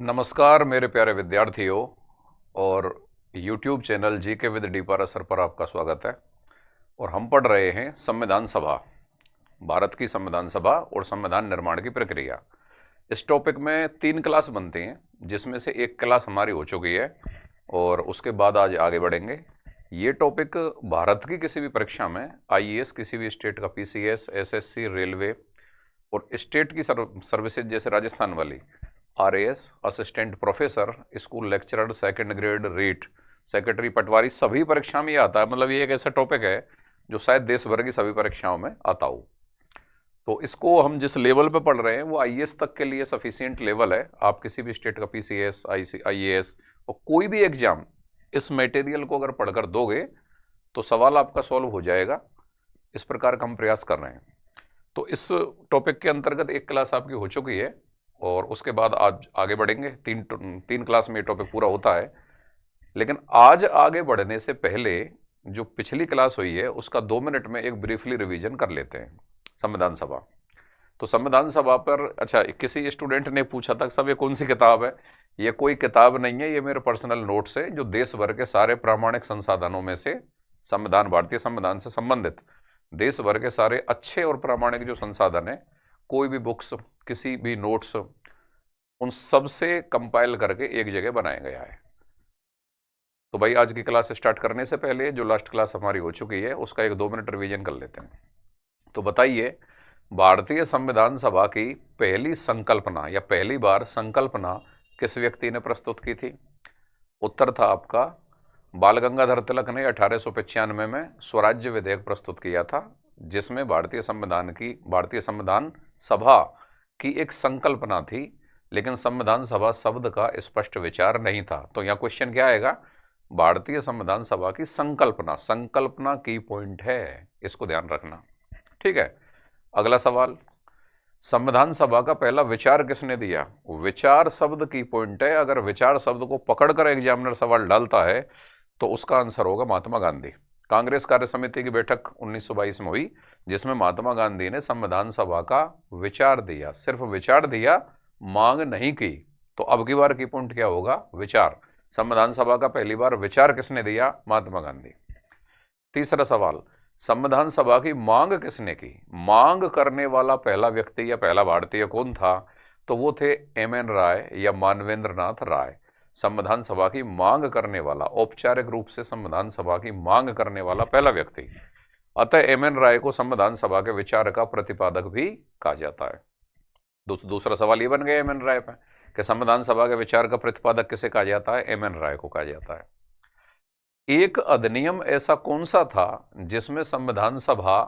नमस्कार मेरे प्यारे विद्यार्थियों और YouTube channel GK with D Parashar पर आपका स्वागत है। और हम पढ़ रहे हैं संविधान सभा, भारत की संविधान सभा और संविधान निर्माण की प्रक्रिया। इस टॉपिक में 3 क्लास बनती हैं, जिसमें से एक क्लास हमारी हो चुकी है और उसके बाद आज आगे बढ़ेंगे। ये टॉपिक भारत की किसी भी परीक्षा में IAS, किसी भी स्टेट का PCS, SSC, रेलवे और स्टेट की सर्विसेज जैसे राजस्थान वाली RAS, assistant professor, school lecturer, second grade, REET, secretary, patwari, सभी परीक्षा में ये आता है। मतलब ये एक ऐसा टॉपिक है जो शायद देश भर की सभी परीक्षाओं में आता हो। तो इसको हम जिस लेवल पे पढ़ रहे हैं वो IAS तक के लिए सफिशिएंट लेवल है। आप किसी भी स्टेट का PCS, IAS और कोई भी एग्जाम इस मटेरियल को अगर पढ़कर दोगे तो सवाल आपका सॉल्व हो जाएगा। इस प्रकार का हम प्रयास कर रहे हैं। तो इस टॉपिक के अंतर्गत एक क्लास आपकी हो चुकी है और उसके बाद आज आगे बढ़ेंगे। तीन क्लास में ये टॉपिक पूरा होता है। लेकिन आज आगे बढ़ने से पहले जो पिछली क्लास हुई है उसका 2 मिनट में एक ब्रीफली रिवीजन कर लेते हैं। संविधान सभा, तो संविधान सभा पर अच्छा, किसी स्टूडेंट ने पूछा था सब ये कौन सी किताब है। ये कोई किताब नहीं है, ये मेरे पर्सनल नोट्स है जो देश भर के सारे प्रामाणिक संसाधनों में से संविधान, भारतीय संविधान से संबंधित देश भर के सारे अच्छे और प्रामाणिक जो संसाधन है, कोई भी बुक्स, किसी भी नोट्स, उन सब से कंपाइल करके एक जगह बनाया गया है। तो भाई आज की क्लास स्टार्ट करने से पहले जो लास्ट क्लास हमारी हो चुकी है उसका एक 2 मिनट रिवीजन कर लेते हैं। तो बताइए, भारतीय संविधान सभा की पहली संकल्पना या पहली बार संकल्पना किस व्यक्ति ने प्रस्तुत की थी? उत्तर था आपका बाल गंगाधर तिलक ने 1895 में स्वराज्य विधेयक प्रस्तुत किया था, जिसमें भारतीय संविधान सभा की एक संकल्पना थी, लेकिन संविधान सभा शब्द का स्पष्ट विचार नहीं था। तो यहाँ क्वेश्चन क्या आएगा? भारतीय संविधान सभा की संकल्पना, संकल्पना की पॉइंट है, इसको ध्यान रखना। ठीक है। अगला सवाल, संविधान सभा का पहला विचार किसने दिया? विचार शब्द की पॉइंट है। अगर विचार शब्द को पकड़कर एग्जामिनर सवाल डालता है तो उसका आंसर होगा महात्मा गांधी। कांग्रेस कार्य समिति की बैठक 1922 में हुई, जिसमें महात्मा गांधी ने संविधान सभा का विचार दिया। सिर्फ विचार दिया, मांग नहीं की। तो अब की बार की पॉइंट क्या होगा? विचार। संविधान सभा का पहली बार विचार किसने दिया? महात्मा गांधी। तीसरा सवाल, संविधान सभा की मांग किसने की? मांग करने वाला पहला व्यक्ति या पहला भारतीय कौन था? तो वो थे MN राय या मानवेंद्र नाथ राय। संविधान सभा की मांग करने वाला, औपचारिक रूप से संविधान सभा की मांग करने वाला पहला व्यक्ति। अतः MN राय को संविधान सभा के विचार का प्रतिपादक भी कहा जाता है। दूसरा सवाल ये बन गया MN राय पे कि संविधान सभा के विचार का प्रतिपादक किसे कहा जाता है? MN राय को कहा जाता है। एक अधिनियम ऐसा कौन सा था जिसमें संविधान सभा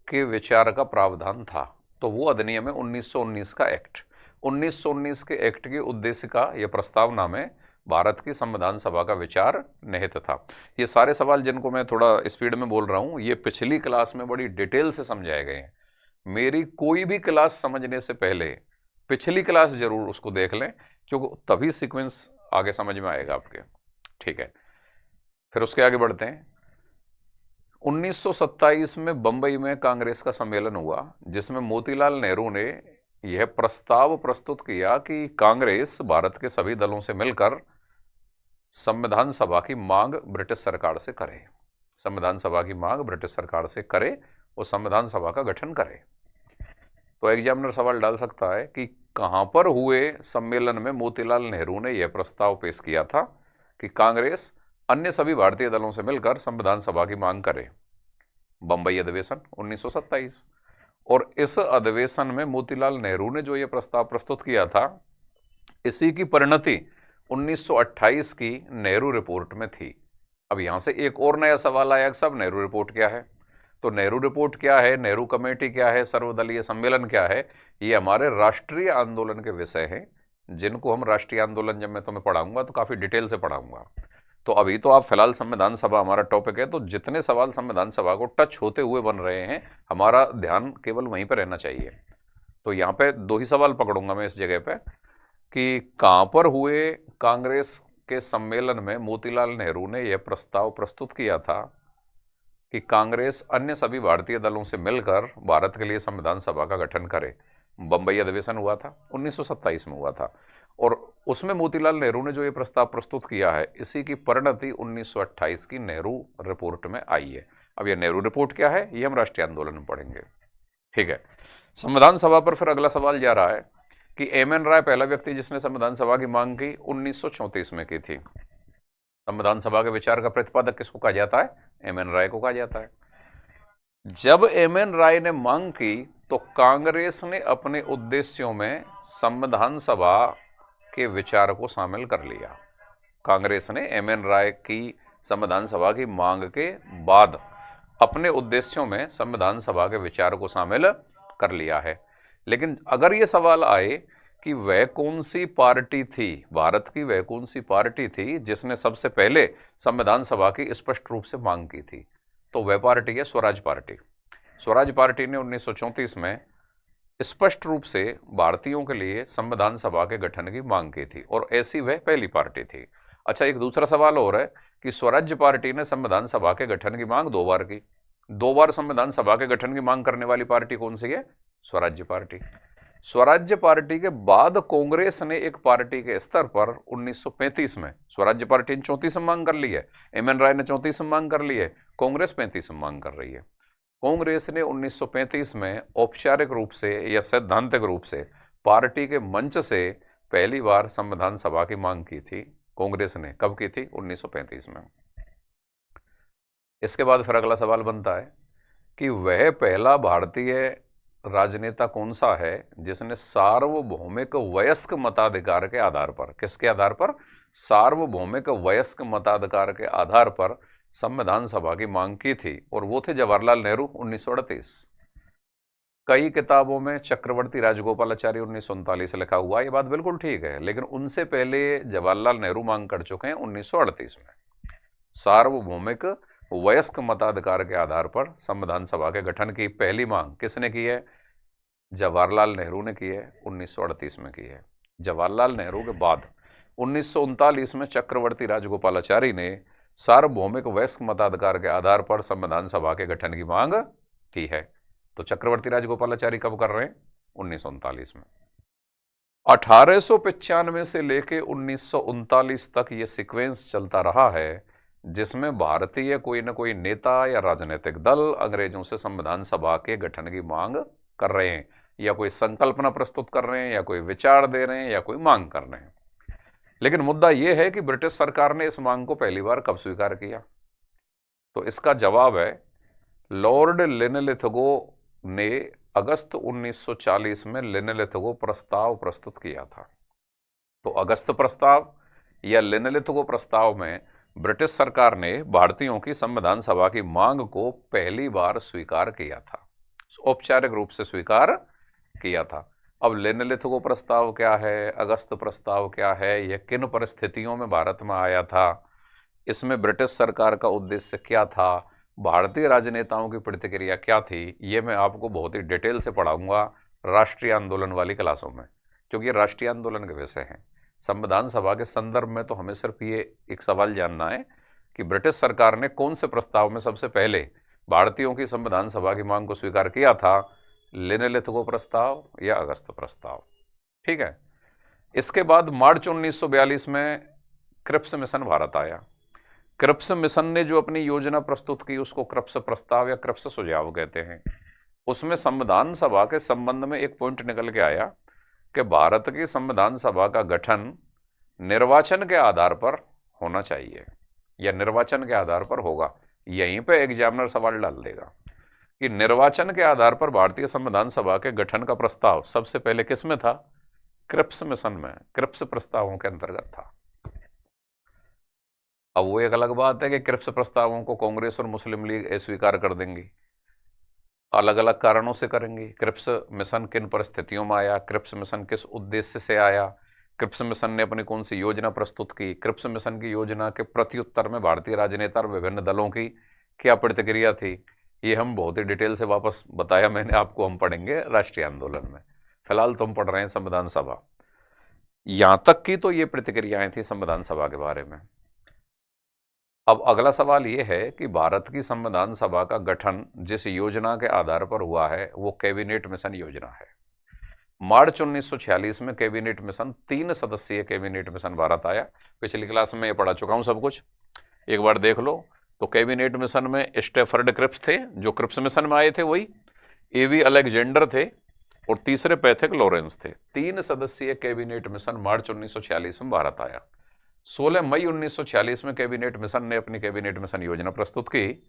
के विचार का प्रावधान था? तो वो अधिनियम है 1919 का एक्ट। 1919 के एक्ट के उद्देश्य का यह प्रस्तावना में भारत की संविधान सभा का विचार निहित था। ये सारे सवाल जिनको मैं थोड़ा स्पीड में बोल रहा हूँ, ये पिछली क्लास में बड़ी डिटेल से समझाए गए हैं। मेरी कोई भी क्लास समझने से पहले पिछली क्लास जरूर उसको देख लें, क्योंकि तभी सीक्वेंस आगे समझ में आएगा आपके। ठीक है, फिर उसके आगे बढ़ते हैं। 1927 में बंबई में कांग्रेस का सम्मेलन हुआ, जिसमें मोतीलाल नेहरू ने यह प्रस्ताव प्रस्तुत किया कि कांग्रेस भारत के सभी दलों से मिलकर संविधान सभा की मांग ब्रिटिश सरकार से करे। संविधान सभा की मांग ब्रिटिश सरकार से करे और संविधान सभा का गठन करे। तो एग्जामिनर सवाल डाल सकता है कि कहां पर हुए सम्मेलन में मोतीलाल नेहरू ने यह प्रस्ताव पेश किया था कि कांग्रेस अन्य सभी भारतीय दलों से मिलकर संविधान सभा की मांग करे? बंबई अधिवेशन 1927। और इस अधिवेशन में मोतीलाल नेहरू ने जो यह प्रस्ताव प्रस्तुत किया था, इसी की परिणति 1928 की नेहरू रिपोर्ट में थी। अब यहां से एक और नया सवाल आया, सब नेहरू रिपोर्ट क्या है? तो नेहरू रिपोर्ट क्या है, नेहरू कमेटी क्या है, सर्वदलीय सम्मेलन क्या है? ये हमारे राष्ट्रीय आंदोलन के विषय हैं, जिनको हम राष्ट्रीय आंदोलन जब मैं तुम्हें पढ़ाऊंगा तो काफी डिटेल से पढ़ाऊंगा। तो अभी तो आप फिलहाल संविधान सभा हमारा टॉपिक है, तो जितने सवाल संविधान सभा को टच होते हुए बन रहे हैं, हमारा ध्यान केवल वहीं पर रहना चाहिए। तो यहाँ पे 2 ही सवाल पकड़ूंगा मैं इस जगह पे कि कहां पर हुए कांग्रेस के सम्मेलन में मोतीलाल नेहरू ने यह प्रस्ताव प्रस्तुत किया था कि कांग्रेस अन्य सभी भारतीय दलों से मिलकर भारत के लिए संविधान सभा का गठन करे। बंबई अधिवेशन हुआ था, 1927 में हुआ था। और उसमें मोतीलाल नेहरू ने जो ये प्रस्ताव प्रस्तुत किया है, इसी की परिणति 1928 की नेहरू रिपोर्ट में आई है। अब ये नेहरू रिपोर्ट क्या है, ये हम राष्ट्रीय आंदोलन में पढ़ेंगे। ठीक है, संविधान सभा पर फिर अगला सवाल जा रहा है कि एम एन राय पहला व्यक्ति जिसने संविधान सभा की मांग की 1934 में की थी। संविधान सभा के विचार का प्रतिपादक किसको कहा जाता है, एम एन राय को कहा जाता है। जब एम एन राय ने मांग की तो कांग्रेस ने अपने उद्देश्यों में संविधान सभा के विचार को शामिल कर लिया। कांग्रेस ने एम एन राय की संविधान सभा की मांग के बाद अपने उद्देश्यों में संविधान सभा के विचार को शामिल कर लिया है। लेकिन अगर ये सवाल आए कि वह कौन सी पार्टी थी, भारत की वह कौन सी पार्टी थी जिसने सबसे पहले संविधान सभा की स्पष्ट रूप से मांग की थी, तो वह पार्टी है स्वराज पार्टी। स्वराज पार्टी ने 1934 में स्पष्ट रूप से भारतीयों के लिए संविधान सभा के गठन की मांग की थी और ऐसी वह पहली पार्टी थी। अच्छा, एक दूसरा सवाल और है कि स्वराज्य पार्टी ने संविधान सभा के गठन की मांग 2 बार की। 2 बार संविधान सभा के गठन की मांग करने वाली पार्टी कौन सी है, स्वराज्य पार्टी। स्वराज्य पार्टी के बाद कांग्रेस ने एक पार्टी के स्तर पर 1935 में, स्वराज्य पार्टी ने 34 में मांग कर ली है, एम एन राय ने 34 में मांग कर ली है, कांग्रेस 35 में मांग कर रही है। कांग्रेस ने 1935 में औपचारिक रूप से या सैद्धांतिक रूप से पार्टी के मंच से पहली बार संविधान सभा की मांग की थी। कांग्रेस ने कब की थी, 1935 में। इसके बाद फिर अगला सवाल बनता है कि वह पहला भारतीय राजनेता कौन सा है जिसने सार्वभौमिक वयस्क मताधिकार के आधार पर, किसके आधार पर, सार्वभौमिक वयस्क मताधिकार के आधार पर संविधान सभा की मांग की थी, और वो थे जवाहरलाल नेहरू 1938। कई किताबों में चक्रवर्ती राजगोपालाचारी 1939 लिखा हुआ, ये बात बिल्कुल ठीक है, लेकिन उनसे पहले जवाहरलाल नेहरू मांग कर चुके हैं 1938 में। सार्वभौमिक वयस्क मताधिकार के आधार पर संविधान सभा के गठन की पहली मांग किसने की है, जवाहरलाल नेहरू ने की है, 1938 में की है। जवाहरलाल नेहरू के बाद 1939 में चक्रवर्ती राजगोपालाचारी ने सार्वभौमिक वयस्क मताधिकार के आधार पर संविधान सभा के गठन की मांग की है। तो चक्रवर्ती राजगोपालाचारी कब कर रहे हैं, 1939 में। 1895 से लेके 1939 तक ये सीक्वेंस चलता रहा है जिसमें भारतीय कोई न कोई नेता या राजनीतिक दल अंग्रेजों से संविधान सभा के गठन की मांग कर रहे हैं, या कोई संकल्पना प्रस्तुत कर रहे हैं, या कोई विचार दे रहे हैं, या कोई मांग कर रहे हैं। लेकिन मुद्दा यह है कि ब्रिटिश सरकार ने इस मांग को पहली बार कब स्वीकार किया, तो इसका जवाब है लॉर्ड लिनलिथगो ने अगस्त 1940 में लिनलिथगो प्रस्ताव प्रस्तुत किया था। तो अगस्त प्रस्ताव या लिनलिथगो प्रस्ताव में ब्रिटिश सरकार ने भारतीयों की संविधान सभा की मांग को पहली बार स्वीकार किया था, औपचारिक रूप से स्वीकार किया था। अब लिनलिथगो प्रस्ताव क्या है, अगस्त प्रस्ताव क्या है, यह किन परिस्थितियों में भारत में आया था, इसमें ब्रिटिश सरकार का उद्देश्य क्या था, भारतीय राजनेताओं की प्रतिक्रिया क्या थी, ये मैं आपको बहुत ही डिटेल से पढ़ाऊंगा राष्ट्रीय आंदोलन वाली क्लासों में, क्योंकि ये राष्ट्रीय आंदोलन के विषय हैं। संविधान सभा के संदर्भ में तो हमें सिर्फ ये एक सवाल जानना है कि ब्रिटिश सरकार ने कौन से प्रस्ताव में सबसे पहले भारतीयों की संविधान सभा की मांग को स्वीकार किया था, लिनलिथगो प्रस्ताव या अगस्त प्रस्ताव। ठीक है, इसके बाद मार्च 1942 में क्रिप्स मिशन भारत आया। क्रिप्स मिशन ने जो अपनी योजना प्रस्तुत की उसको क्रिप्स प्रस्ताव या क्रिप्स सुझाव कहते हैं। उसमें संविधान सभा के संबंध में एक पॉइंट निकल के आया कि भारत की संविधान सभा का गठन निर्वाचन के आधार पर होना चाहिए या निर्वाचन के आधार पर होगा। यहीं पे एग्जामिनर सवाल डाल देगा कि निर्वाचन के आधार पर भारतीय संविधान सभा के गठन का प्रस्ताव सबसे पहले किस में था, क्रिप्स मिशन में, क्रिप्स प्रस्तावों के अंतर्गत था। अब वो एक अलग बात है कि क्रिप्स प्रस्तावों को कांग्रेस और मुस्लिम लीग अस्वीकार कर देंगी, अलग अलग कारणों से करेंगी। क्रिप्स मिशन किन परिस्थितियों में आया, क्रिप्स मिशन किस उद्देश्य से आया, क्रिप्स मिशन ने अपनी कौन सी योजना प्रस्तुत की, क्रिप्स मिशन की योजना के प्रत्युत्तर में भारतीय राजनेता और विभिन्न दलों की क्या प्रतिक्रिया थी, ये हम बहुत ही डिटेल से वापस बताया मैंने आपको, हम पढ़ेंगे राष्ट्रीय आंदोलन में। फिलहाल तो हम पढ़ रहे हैं संविधान सभा। यहां तक की तो ये प्रतिक्रियाएं थी संविधान सभा के बारे में। अब अगला सवाल ये है कि भारत की संविधान सभा का गठन जिस योजना के आधार पर हुआ है वो कैबिनेट मिशन योजना है। मार्च 1946 में कैबिनेट मिशन, 3 सदस्यीय कैबिनेट मिशन भारत आया। पिछली क्लास में ये पढ़ा चुका हूं सब कुछ, एक बार देख लो। तो कैबिनेट मिशन में स्टेफर्ड क्रिप्स थे, जो क्रिप्स मिशन में आए थे वही, एवी अलेक्जेंडर थे, और तीसरे पैथिक लॉरेंस थे। 3 सदस्यीय कैबिनेट मिशन मार्च 1946 में भारत आया। 16 मई 1946 में कैबिनेट मिशन ने अपनी कैबिनेट मिशन योजना प्रस्तुत की,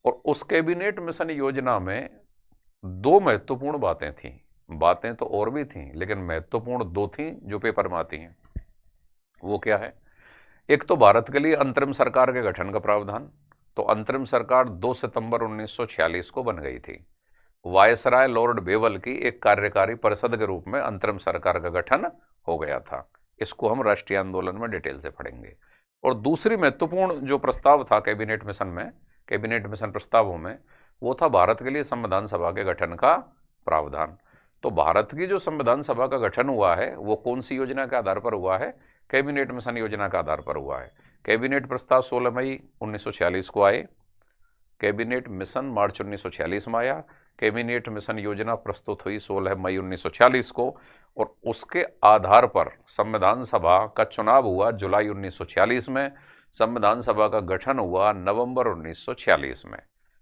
और उस कैबिनेट मिशन योजना में 2 महत्वपूर्ण बातें थीं। बातें तो और भी थीं, लेकिन महत्वपूर्ण 2 थीं जो पेपर में आती हैं। वो क्या है? एक तो भारत के लिए अंतरिम सरकार के गठन का प्रावधान। तो अंतरिम सरकार 2 सितंबर 1946 को बन गई थी। वायसराय लॉर्ड बेवल की एक कार्यकारी परिषद के रूप में अंतरिम सरकार का गठन हो गया था। इसको हम राष्ट्रीय आंदोलन में डिटेल से पढ़ेंगे। और दूसरी महत्वपूर्ण जो प्रस्ताव था कैबिनेट मिशन में, कैबिनेट मिशन प्रस्तावों में, वो था भारत के लिए संविधान सभा के गठन का प्रावधान। तो भारत की जो संविधान सभा का गठन हुआ है वो कौन सी योजना के आधार पर हुआ है? कैबिनेट मिशन योजना के आधार पर हुआ है। कैबिनेट प्रस्ताव 16 मई 1946 को आए, कैबिनेट मिशन मार्च 1946 में आया, कैबिनेट मिशन योजना प्रस्तुत हुई 16 मई 1946 को, और उसके आधार पर संविधान सभा का चुनाव हुआ जुलाई 1946 में। संविधान सभा का गठन हुआ नवंबर 1946 में।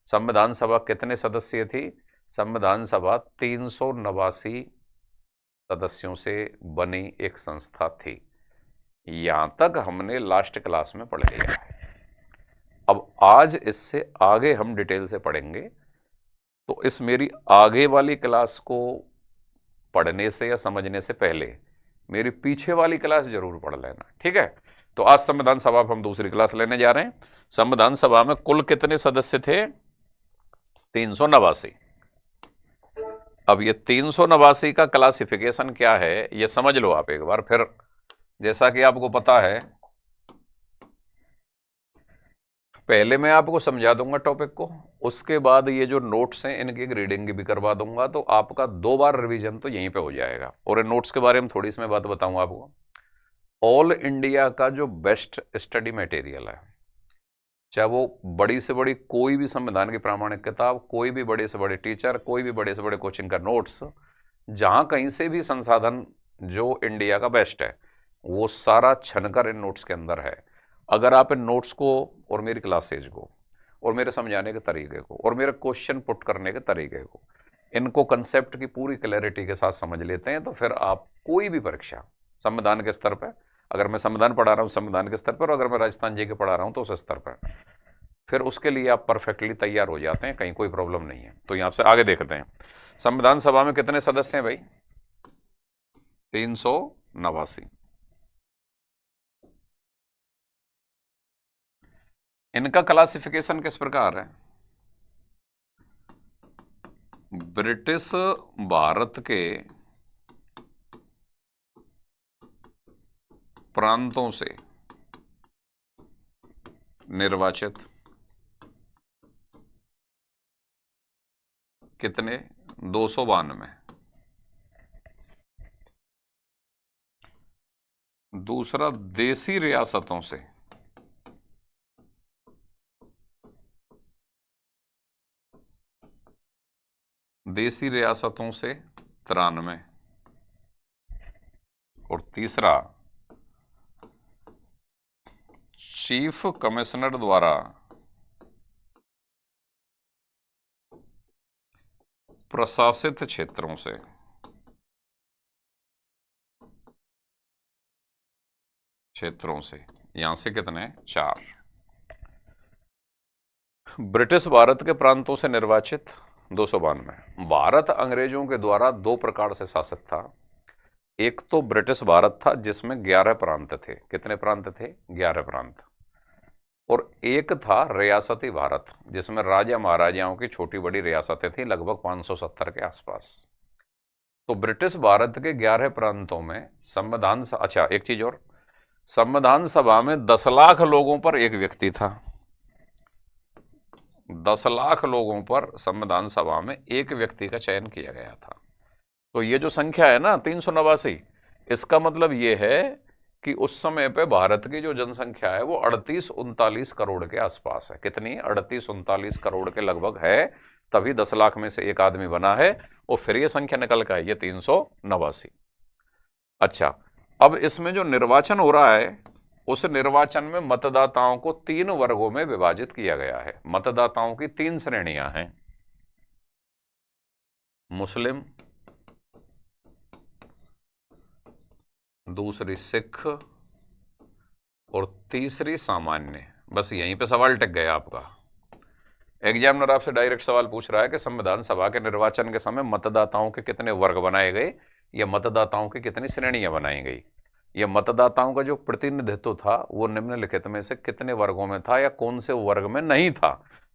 संविधान सभा कितने सदस्य थी? संविधान सभा 389 सदस्यों से बनी एक संस्था थी। यहां तक हमने लास्ट क्लास में पढ़ लिया है। अब आज इससे आगे हम डिटेल से पढ़ेंगे, तो इस मेरी आगे वाली क्लास को पढ़ने से या समझने से पहले मेरी पीछे वाली क्लास जरूर पढ़ लेना, ठीक है? तो आज संविधान सभा पर हम दूसरी क्लास लेने जा रहे हैं। संविधान सभा में कुल कितने सदस्य थे? 389। अब ये 389 का क्लासिफिकेशन क्या है ये समझ लो आप एक बार फिर। जैसा कि आपको पता है, पहले मैं आपको समझा दूंगा टॉपिक को, उसके बाद ये जो नोट्स हैं इनकी एक रीडिंग भी करवा दूंगा, तो आपका 2 बार रिवीजन तो यहीं पे हो जाएगा। और इन नोट्स के बारे में थोड़ी सी मैं बात बताऊंगा आपको। ऑल इंडिया का जो बेस्ट स्टडी मटेरियल है, चाहे वो बड़ी से बड़ी कोई भी संविधान की प्रामाणिक किताब, कोई भी बड़े से बड़े टीचर, कोई भी बड़े से बड़े कोचिंग का नोट्स, जहाँ कहीं से भी संसाधन जो इंडिया का बेस्ट है वो सारा छनकर इन नोट्स के अंदर है। अगर आप इन नोट्स को और मेरी क्लासेज को और मेरे समझाने के तरीके को और मेरे क्वेश्चन पुट करने के तरीके को, इनको कंसेप्ट की पूरी क्लैरिटी के साथ समझ लेते हैं, तो फिर आप कोई भी परीक्षा संविधान के स्तर पर, अगर मैं संविधान पढ़ा रहा हूँ संविधान के स्तर पर, और अगर मैं राजस्थान जी के पढ़ा रहा हूँ तो उस स्तर पर, फिर उसके लिए आप परफेक्टली तैयार हो जाते हैं, कहीं कोई प्रॉब्लम नहीं है। तो यहाँ से आगे देखते हैं। संविधान सभा में कितने सदस्य हैं भाई? 389। इनका क्लासिफिकेशन किस प्रकार है? ब्रिटिश भारत के प्रांतों से निर्वाचित कितने? 292। दूसरा, देसी रियासतों से देसी रियासतों से 93। और तीसरा, चीफ कमिश्नर द्वारा प्रशासित क्षेत्रों से यहां से कितने? 4। ब्रिटिश भारत के प्रांतों से निर्वाचित 292। भारत अंग्रेजों के द्वारा 2 प्रकार से शासित था। एक तो ब्रिटिश भारत था जिसमें 11 प्रांत थे। कितने प्रांत थे? 11 प्रांत। और एक था रियासती भारत जिसमें राजा महाराजाओं की छोटी बड़ी रियासतें थी, लगभग 570 के आसपास। तो ब्रिटिश भारत के 11 प्रांतों में संविधान, अच्छा एक चीज और, संविधान सभा में 10 लाख लोगों पर एक व्यक्ति था। 10 लाख लोगों पर संविधान सभा में एक व्यक्ति का चयन किया गया था। तो ये जो संख्या है ना 389, इसका मतलब ये है कि उस समय पे भारत की जो जनसंख्या है वो 38-39 करोड़ के आसपास है। कितनी? 38-39 करोड़ के लगभग है। तभी 10 लाख में से एक आदमी बना है और फिर ये संख्या निकल के आई है 389। अच्छा, अब इसमें जो निर्वाचन हो रहा है उस निर्वाचन में मतदाताओं को 3 वर्गों में विभाजित किया गया है। मतदाताओं की 3 श्रेणियां हैं, मुस्लिम, दूसरी सिख और तीसरी सामान्य। बस यहीं पे सवाल टिक गया आपका। एग्जामिनर आपसे डायरेक्ट सवाल पूछ रहा है कि संविधान सभा के निर्वाचन के समय मतदाताओं के कितने वर्ग बनाए गए या मतदाताओं की कितनी श्रेणियां बनाई गई, या मतदाताओं का जो प्रतिनिधित्व था वो निम्नलिखित में से कितने वर्गों में था या कौन से वर्ग में नहीं था।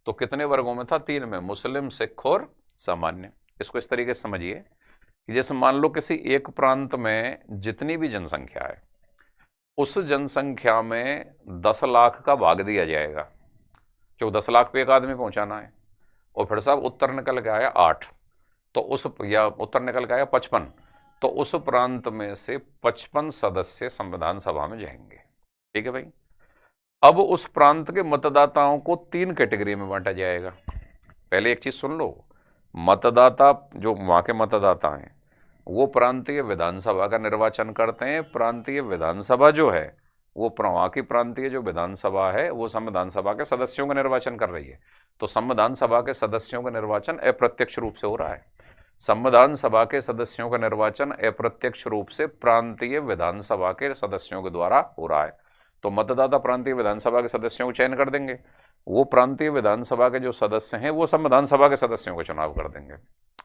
तो कितने वर्गों में था? 3 में, मुस्लिम, सिख और सामान्य। इसको इस तरीके से समझिए कि जैसे मान लो किसी एक प्रांत में जितनी भी जनसंख्या है उस जनसंख्या में 10 लाख का भाग दिया जाएगा, क्योंकि 10 लाख पे एक आदमी पहुंचाना है। और फिर साहब उत्तर निकल के आया 8, तो उस, या उत्तर निकल के आया 55, तो उस प्रांत में से 55 सदस्य संविधान सभा में जाएंगे। ठीक है भाई। अब उस प्रांत के मतदाताओं को 3 कैटेगरी में बांटा जाएगा। पहले एक चीज सुन लो, मतदाता जो वहां के मतदाता हैं वो प्रांतीय विधानसभा का निर्वाचन करते हैं। प्रांतीय विधानसभा जो है वो वहां की प्रांतीय जो विधानसभा है वो संविधान सभा के सदस्यों का निर्वाचन कर रही है। तो संविधान सभा के सदस्यों का निर्वाचन अप्रत्यक्ष रूप से हो रहा है। संविधान सभा के सदस्यों का निर्वाचन अप्रत्यक्ष रूप से प्रांतीय विधानसभा के सदस्यों के द्वारा हो रहा है। तो मतदाता प्रांतीय विधानसभा के सदस्यों को चयन कर देंगे, वो प्रांतीय विधानसभा के जो सदस्य हैं वो संविधान सभा के सदस्यों का चुनाव कर देंगे।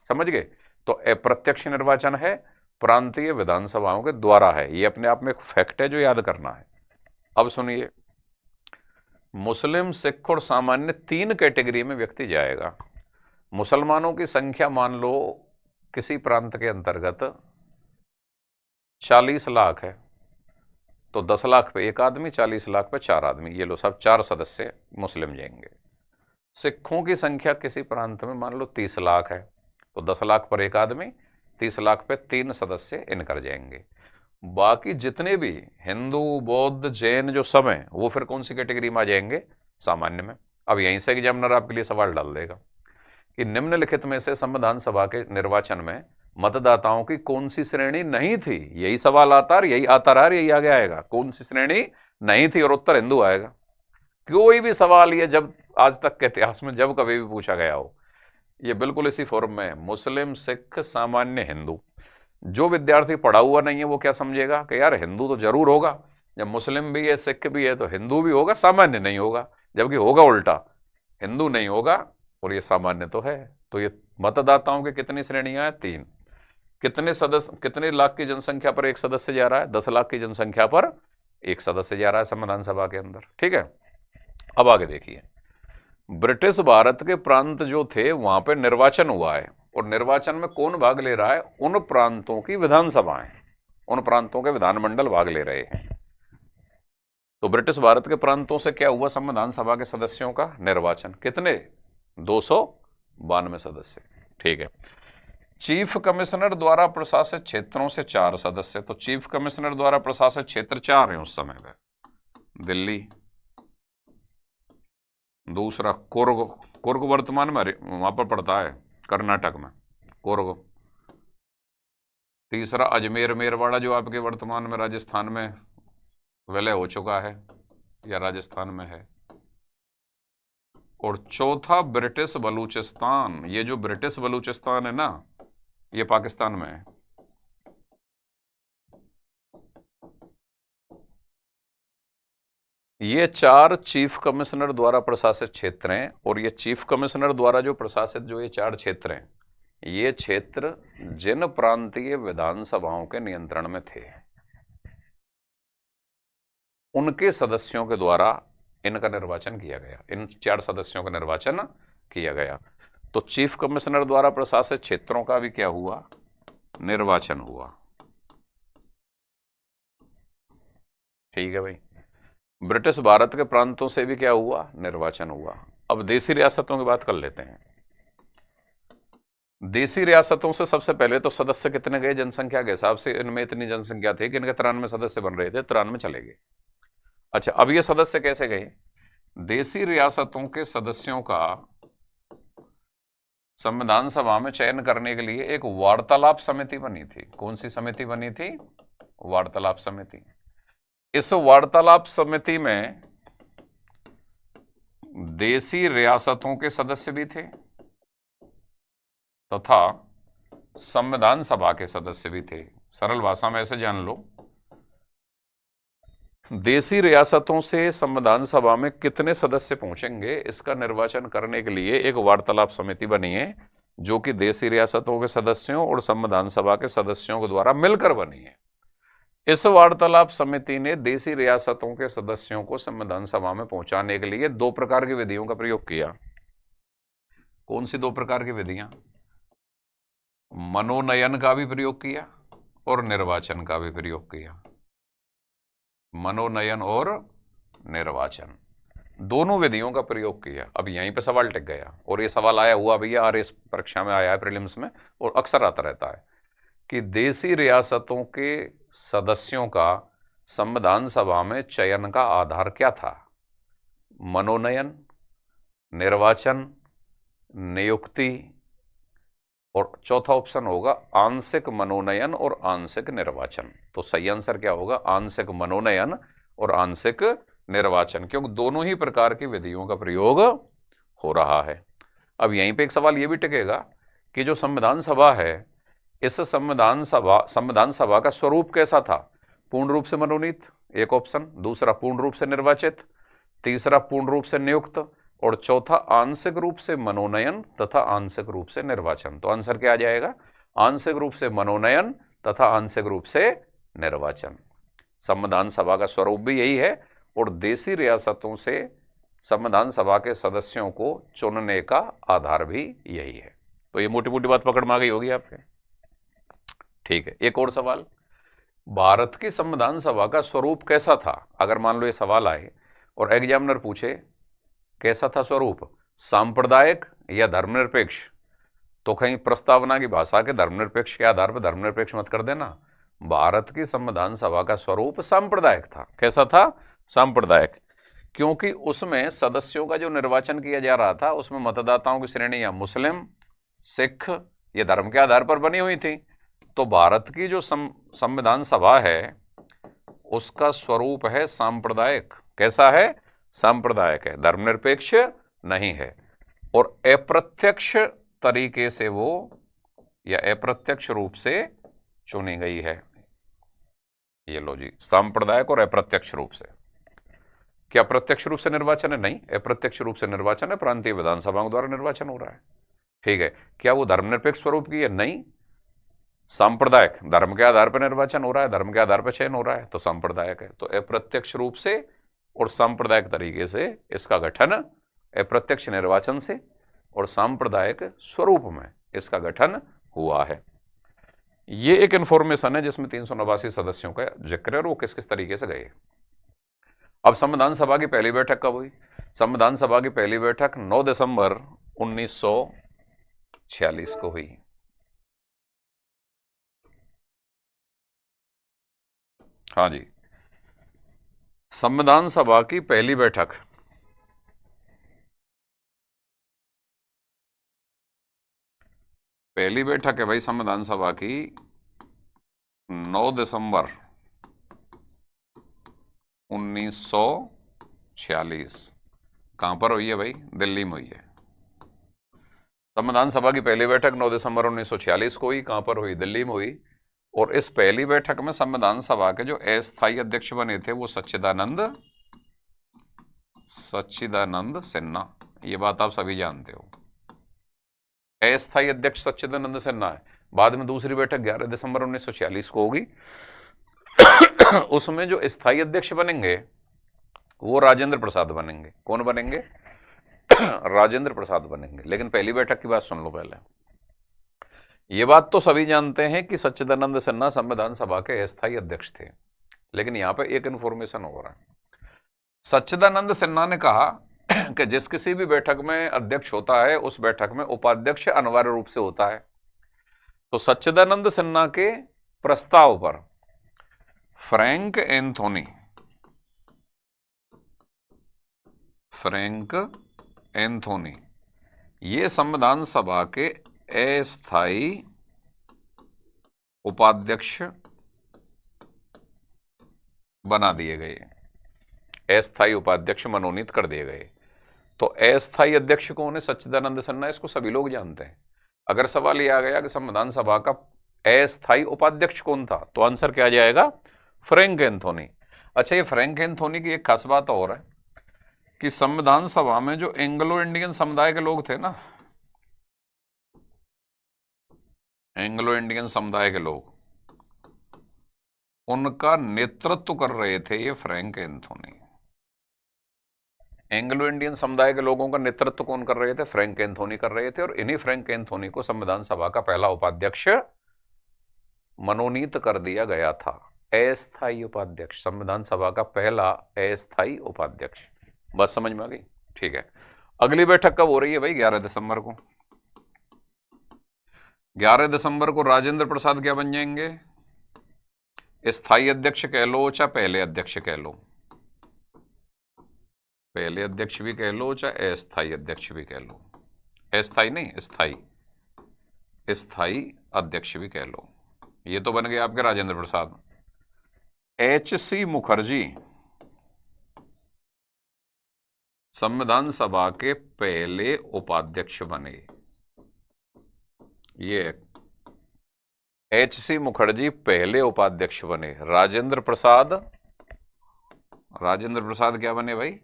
समझ गए? तो अप्रत्यक्ष निर्वाचन है, प्रांतीय विधानसभाओं के द्वारा है। ये अपने आप में एक फैक्ट है जो याद करना है। अब सुनिए, मुस्लिम, सिख और सामान्य 3 कैटेगरी में व्यक्ति जाएगा। मुसलमानों की संख्या मान लो किसी प्रांत के अंतर्गत 40 लाख है, तो 10 लाख पे एक आदमी, 40 लाख पे 4 आदमी, ये लो सब 4 सदस्य मुस्लिम जाएंगे। सिखों की संख्या किसी प्रांत में मान लो 30 लाख है, तो 10 लाख पर एक आदमी, 30 लाख पे 3 सदस्य इनकर जाएंगे। बाकी जितने भी हिंदू, बौद्ध, जैन जो सब हैं वो फिर कौन सी कैटेगरी में आ जाएंगे? सामान्य में। अब यहीं से एग्जामिनर आपके लिए सवाल डाल देगा कि निम्नलिखित में से संविधान सभा के निर्वाचन में मतदाताओं की कौन सी श्रेणी नहीं थी। यही सवाल आता है, यही आता रहा, यही आगे आएगा, कौन सी श्रेणी नहीं थी, और उत्तर हिंदू आएगा। कोई भी सवाल ये जब आज तक के इतिहास में जब कभी भी पूछा गया हो ये बिल्कुल इसी फॉर्म में है, मुस्लिम, सिख, सामान्य, हिंदू। जो विद्यार्थी पढ़ा हुआ नहीं है वो क्या समझेगा कि यार हिंदू तो जरूर होगा, जब मुस्लिम भी है, सिख भी है, तो हिंदू भी होगा, सामान्य नहीं होगा। जबकि होगा उल्टा, हिंदू नहीं होगा और ये सामान्य तो है। तो ये मतदाताओं की कितनी श्रेणियां हैं? 3। कितने सदस्य, कितने लाख की जनसंख्या पर एक सदस्य जा रहा है? 10 लाख की जनसंख्या पर एक सदस्य जा रहा है संविधान सभा के अंदर। ठीक है, अब आगे देखिए, ब्रिटिश भारत के प्रांत जो थे वहां पे निर्वाचन हुआ है, और निर्वाचन में कौन भाग ले रहा है? उन प्रांतों की विधानसभाएं, उन प्रांतों के विधानमंडल भाग ले रहे हैं। तो ब्रिटिश भारत के प्रांतों से क्या हुआ? संविधान सभा के सदस्यों का निर्वाचन। कितने? 292 सदस्य। ठीक है। चीफ कमिश्नर द्वारा प्रशासित क्षेत्रों से 4 सदस्य। तो चीफ कमिश्नर द्वारा प्रशासित क्षेत्र 4 हैं उस समय में। दिल्ली, दूसरा कुर्ग, कुर्ग वर्तमान में वहां पर पड़ता है कर्नाटक में, कुर्ग। तीसरा अजमेर, मेरवाड़ा जो आपके वर्तमान में राजस्थान में विलय हो चुका है या राजस्थान में है। और चौथा ब्रिटिश बलूचिस्तान। ये जो ब्रिटिश बलूचिस्तान है ना, ये पाकिस्तान में है। ये 4 चीफ कमिश्नर द्वारा प्रशासित क्षेत्र हैं, और ये चीफ कमिश्नर द्वारा जो प्रशासित जो ये 4 क्षेत्र हैं, ये क्षेत्र जिन प्रांतीय विधानसभाओं के नियंत्रण में थे उनके सदस्यों के द्वारा इनका निर्वाचन किया गया। इन 4 सदस्यों का निर्वाचन किया गया। तो चीफ कमिश्नर द्वारा प्रशासित क्षेत्रों का भी क्या हुआ? निर्वाचन हुआ। ठीक है भाई। ब्रिटिश भारत के प्रांतों से भी क्या हुआ? निर्वाचन हुआ। अब देशी रियासतों की बात कर लेते हैं। देसी रियासतों से सबसे पहले तो सदस्य कितने गए जनसंख्या के हिसाब से? इनमें इतनी जनसंख्या थी कि इनके 93 सदस्य बन रहे थे, 93 चले गए। अच्छा, अब ये सदस्य कैसे गए? देसी रियासतों के सदस्यों का संविधान सभा में चयन करने के लिए एक वार्तालाप समिति बनी थी। कौन सी समिति बनी थी? वार्तालाप समिति। इस वार्तालाप समिति में देसी रियासतों के सदस्य भी थे तथा संविधान सभा के सदस्य भी थे। सरल भाषा में ऐसे जान लो, देसी रियासतों से संविधान सभा में कितने सदस्य पहुंचेंगे इसका निर्वाचन करने के लिए एक वार्तालाप समिति बनी है, जो कि देसी रियासतों के सदस्यों और संविधान सभा के सदस्यों के द्वारा मिलकर बनी है। इस वार्तालाप समिति ने देसी रियासतों के सदस्यों को संविधान सभा में पहुंचाने के लिए 2 प्रकार की विधियों का प्रयोग किया। कौन सी 2 प्रकार की विधियां? मनोनयन का भी प्रयोग किया और निर्वाचन का भी प्रयोग किया। मनोनयन और निर्वाचन, दोनों विधियों का प्रयोग किया। अब यहीं पे सवाल टिक गया, और ये सवाल आया हुआ भैया आरएस परीक्षा में आया है, प्रीलिम्स में, और अक्सर आता रहता है कि देसी रियासतों के सदस्यों का संविधान सभा में चयन का आधार क्या था? मनोनयन, निर्वाचन, नियुक्ति, और चौथा ऑप्शन होगा आंशिक मनोनयन और आंशिक निर्वाचन। तो सही आंसर क्या होगा? आंशिक मनोनयन और आंशिक निर्वाचन, क्योंकि दोनों ही प्रकार की विधियों का प्रयोग हो रहा है। अब यहीं पे एक सवाल ये भी टिकेगा कि जो संविधान सभा है, इस संविधान सभा का स्वरूप कैसा था? पूर्ण रूप से मनोनीत, एक ऑप्शन, दूसरा पूर्ण रूप से निर्वाचित, तीसरा पूर्ण रूप से नियुक्त, और चौथा आंशिक रूप से मनोनयन तथा आंशिक रूप से निर्वाचन। तो आंसर क्या आ जाएगा? आंशिक रूप से मनोनयन तथा आंशिक रूप से निर्वाचन। संविधान सभा का स्वरूप भी यही है, और देसी रियासतों से संविधान सभा के सदस्यों को चुनने का आधार भी यही है। तो ये मोटी मोटी बात पकड़ में आ गई होगी आपके। ठीक है, एक और सवाल, भारत की संविधान सभा का स्वरूप कैसा था? अगर मान लो ये सवाल आए और एग्जामिनर पूछे कैसा था स्वरूप, सांप्रदायिक या धर्मनिरपेक्ष, तो कहीं प्रस्तावना की भाषा के धर्मनिरपेक्ष के आधार पर धर्मनिरपेक्ष मत कर देना। भारत की संविधान सभा का स्वरूप सांप्रदायिक था। कैसा था? सांप्रदायिक, क्योंकि उसमें सदस्यों का जो निर्वाचन किया जा रहा था, उसमें मतदाताओं की श्रेणियां मुस्लिम, सिख, ये धर्म के आधार पर बनी हुई थी। तो भारत की जो संविधान सभा है, उसका स्वरूप है सांप्रदायिक। कैसा है? सांप्रदायिक है, धर्मनिरपेक्ष नहीं है, और अप्रत्यक्ष तरीके से वो, या अप्रत्यक्ष रूप से चुनी गई है। ये लो जी, सांप्रदायिक और अप्रत्यक्ष रूप से। क्या प्रत्यक्ष रूप से निर्वाचन है? नहीं, अप्रत्यक्ष रूप से निर्वाचन है, प्रांतीय विधानसभाओं द्वारा निर्वाचन हो रहा है। ठीक है, क्या वो धर्मनिरपेक्ष स्वरूप की है? नहीं, सांप्रदायिक, धर्म के आधार पर निर्वाचन हो रहा है, धर्म के आधार पर चयन हो रहा है, तो सांप्रदायिक है। तो अप्रत्यक्ष रूप से और सांप्रदायिक तरीके से इसका गठन, अप्रत्यक्ष निर्वाचन से और सांप्रदायिक स्वरूप में इसका गठन हुआ है। ये एक इंफॉर्मेशन है जिसमें 389 सदस्यों का जिक्र है, और वो किस किस तरीके से गए। अब संविधान सभा की पहली बैठक कब हुई? संविधान सभा की पहली बैठक 9 दिसंबर 1946 को हुई। हाँ जी, संविधान सभा की पहली बैठक है भाई संविधान सभा की 9 दिसंबर 1946। कहां पर हुई है भाई? दिल्ली में हुई है। संविधान सभा की पहली बैठक 9 दिसंबर 1946 को हुई। कहां पर हुई? दिल्ली में हुई। और इस पहली बैठक में संविधान सभा के जो अस्थायी अध्यक्ष बने थे वो सच्चिदानंद सिन्हा। ये बात आप सभी जानते हो। अस्थायी अध्यक्ष सच्चिदानंद सिन्हा है। बाद में दूसरी बैठक 11 दिसंबर 1946 को होगी। उसमें जो स्थायी अध्यक्ष बनेंगे वो राजेंद्र प्रसाद बनेंगे। कौन बनेंगे? राजेंद्र प्रसाद बनेंगे। लेकिन पहली बैठक की बात सुन लो पहले। ये बात तो सभी जानते हैं कि सच्चिदानंद सिन्हा संविधान सभा के अस्थायी अध्यक्ष थे, लेकिन यहां पे एक इंफॉर्मेशन हो रहा है। सच्चिदानंद सिन्हा ने कहा कि जिस किसी भी बैठक में अध्यक्ष होता है उस बैठक में उपाध्यक्ष अनिवार्य रूप से होता है। तो सच्चिदानंद सिन्हा के प्रस्ताव पर फ्रैंक एंथोनी ये संविधान सभा के अस्थायी उपाध्यक्ष बना दिए गए, अस्थायी उपाध्यक्ष मनोनीत कर दिए गए। तो अस्थायी अध्यक्ष कौन है? सच्चिदानंद सिन्हा। इसको सभी लोग जानते हैं। अगर सवाल यह आ गया कि संविधान सभा का अस्थायी उपाध्यक्ष कौन था, तो आंसर क्या आ जाएगा? Frank Anthony. अच्छा, ये फ्रैंक एंथोनी की एक खास बात और है कि संविधान सभा में जो एंग्लो इंडियन समुदाय के लोग थे ना, एंग्लो इंडियन समुदाय के लोग, उनका नेतृत्व कर रहे थे ये फ्रैंक एंथोनी। एंग्लो इंडियन समुदाय के लोगों का नेतृत्व कौन कर रहे थे? फ्रैंक एंथोनी कर रहे थे। और इन्हीं फ्रैंक एंथोनी को संविधान सभा का पहला उपाध्यक्ष मनोनीत कर दिया गया था। अस्थायी उपाध्यक्ष, संविधान सभा का पहला अस्थायी उपाध्यक्ष। बस समझ में आ गई? ठीक है। अगली बैठक कब हो रही है भाई? 11 दिसंबर को। 11 दिसंबर को राजेंद्र प्रसाद क्या बन जाएंगे? स्थायी अध्यक्ष कह लो चाहे पहले अध्यक्ष कह लो, पहले अध्यक्ष भी कह लो चाहे अस्थायी अध्यक्ष भी कह लो, अस्थायी नहीं स्थायी, स्थायी अध्यक्ष भी कह लो। ये तो बन गए आपके राजेंद्र प्रसाद। H.C. मुखर्जी संविधान सभा के पहले उपाध्यक्ष बने। ये H.C. मुखर्जी पहले उपाध्यक्ष बने। राजेंद्र प्रसाद क्या बने भाई?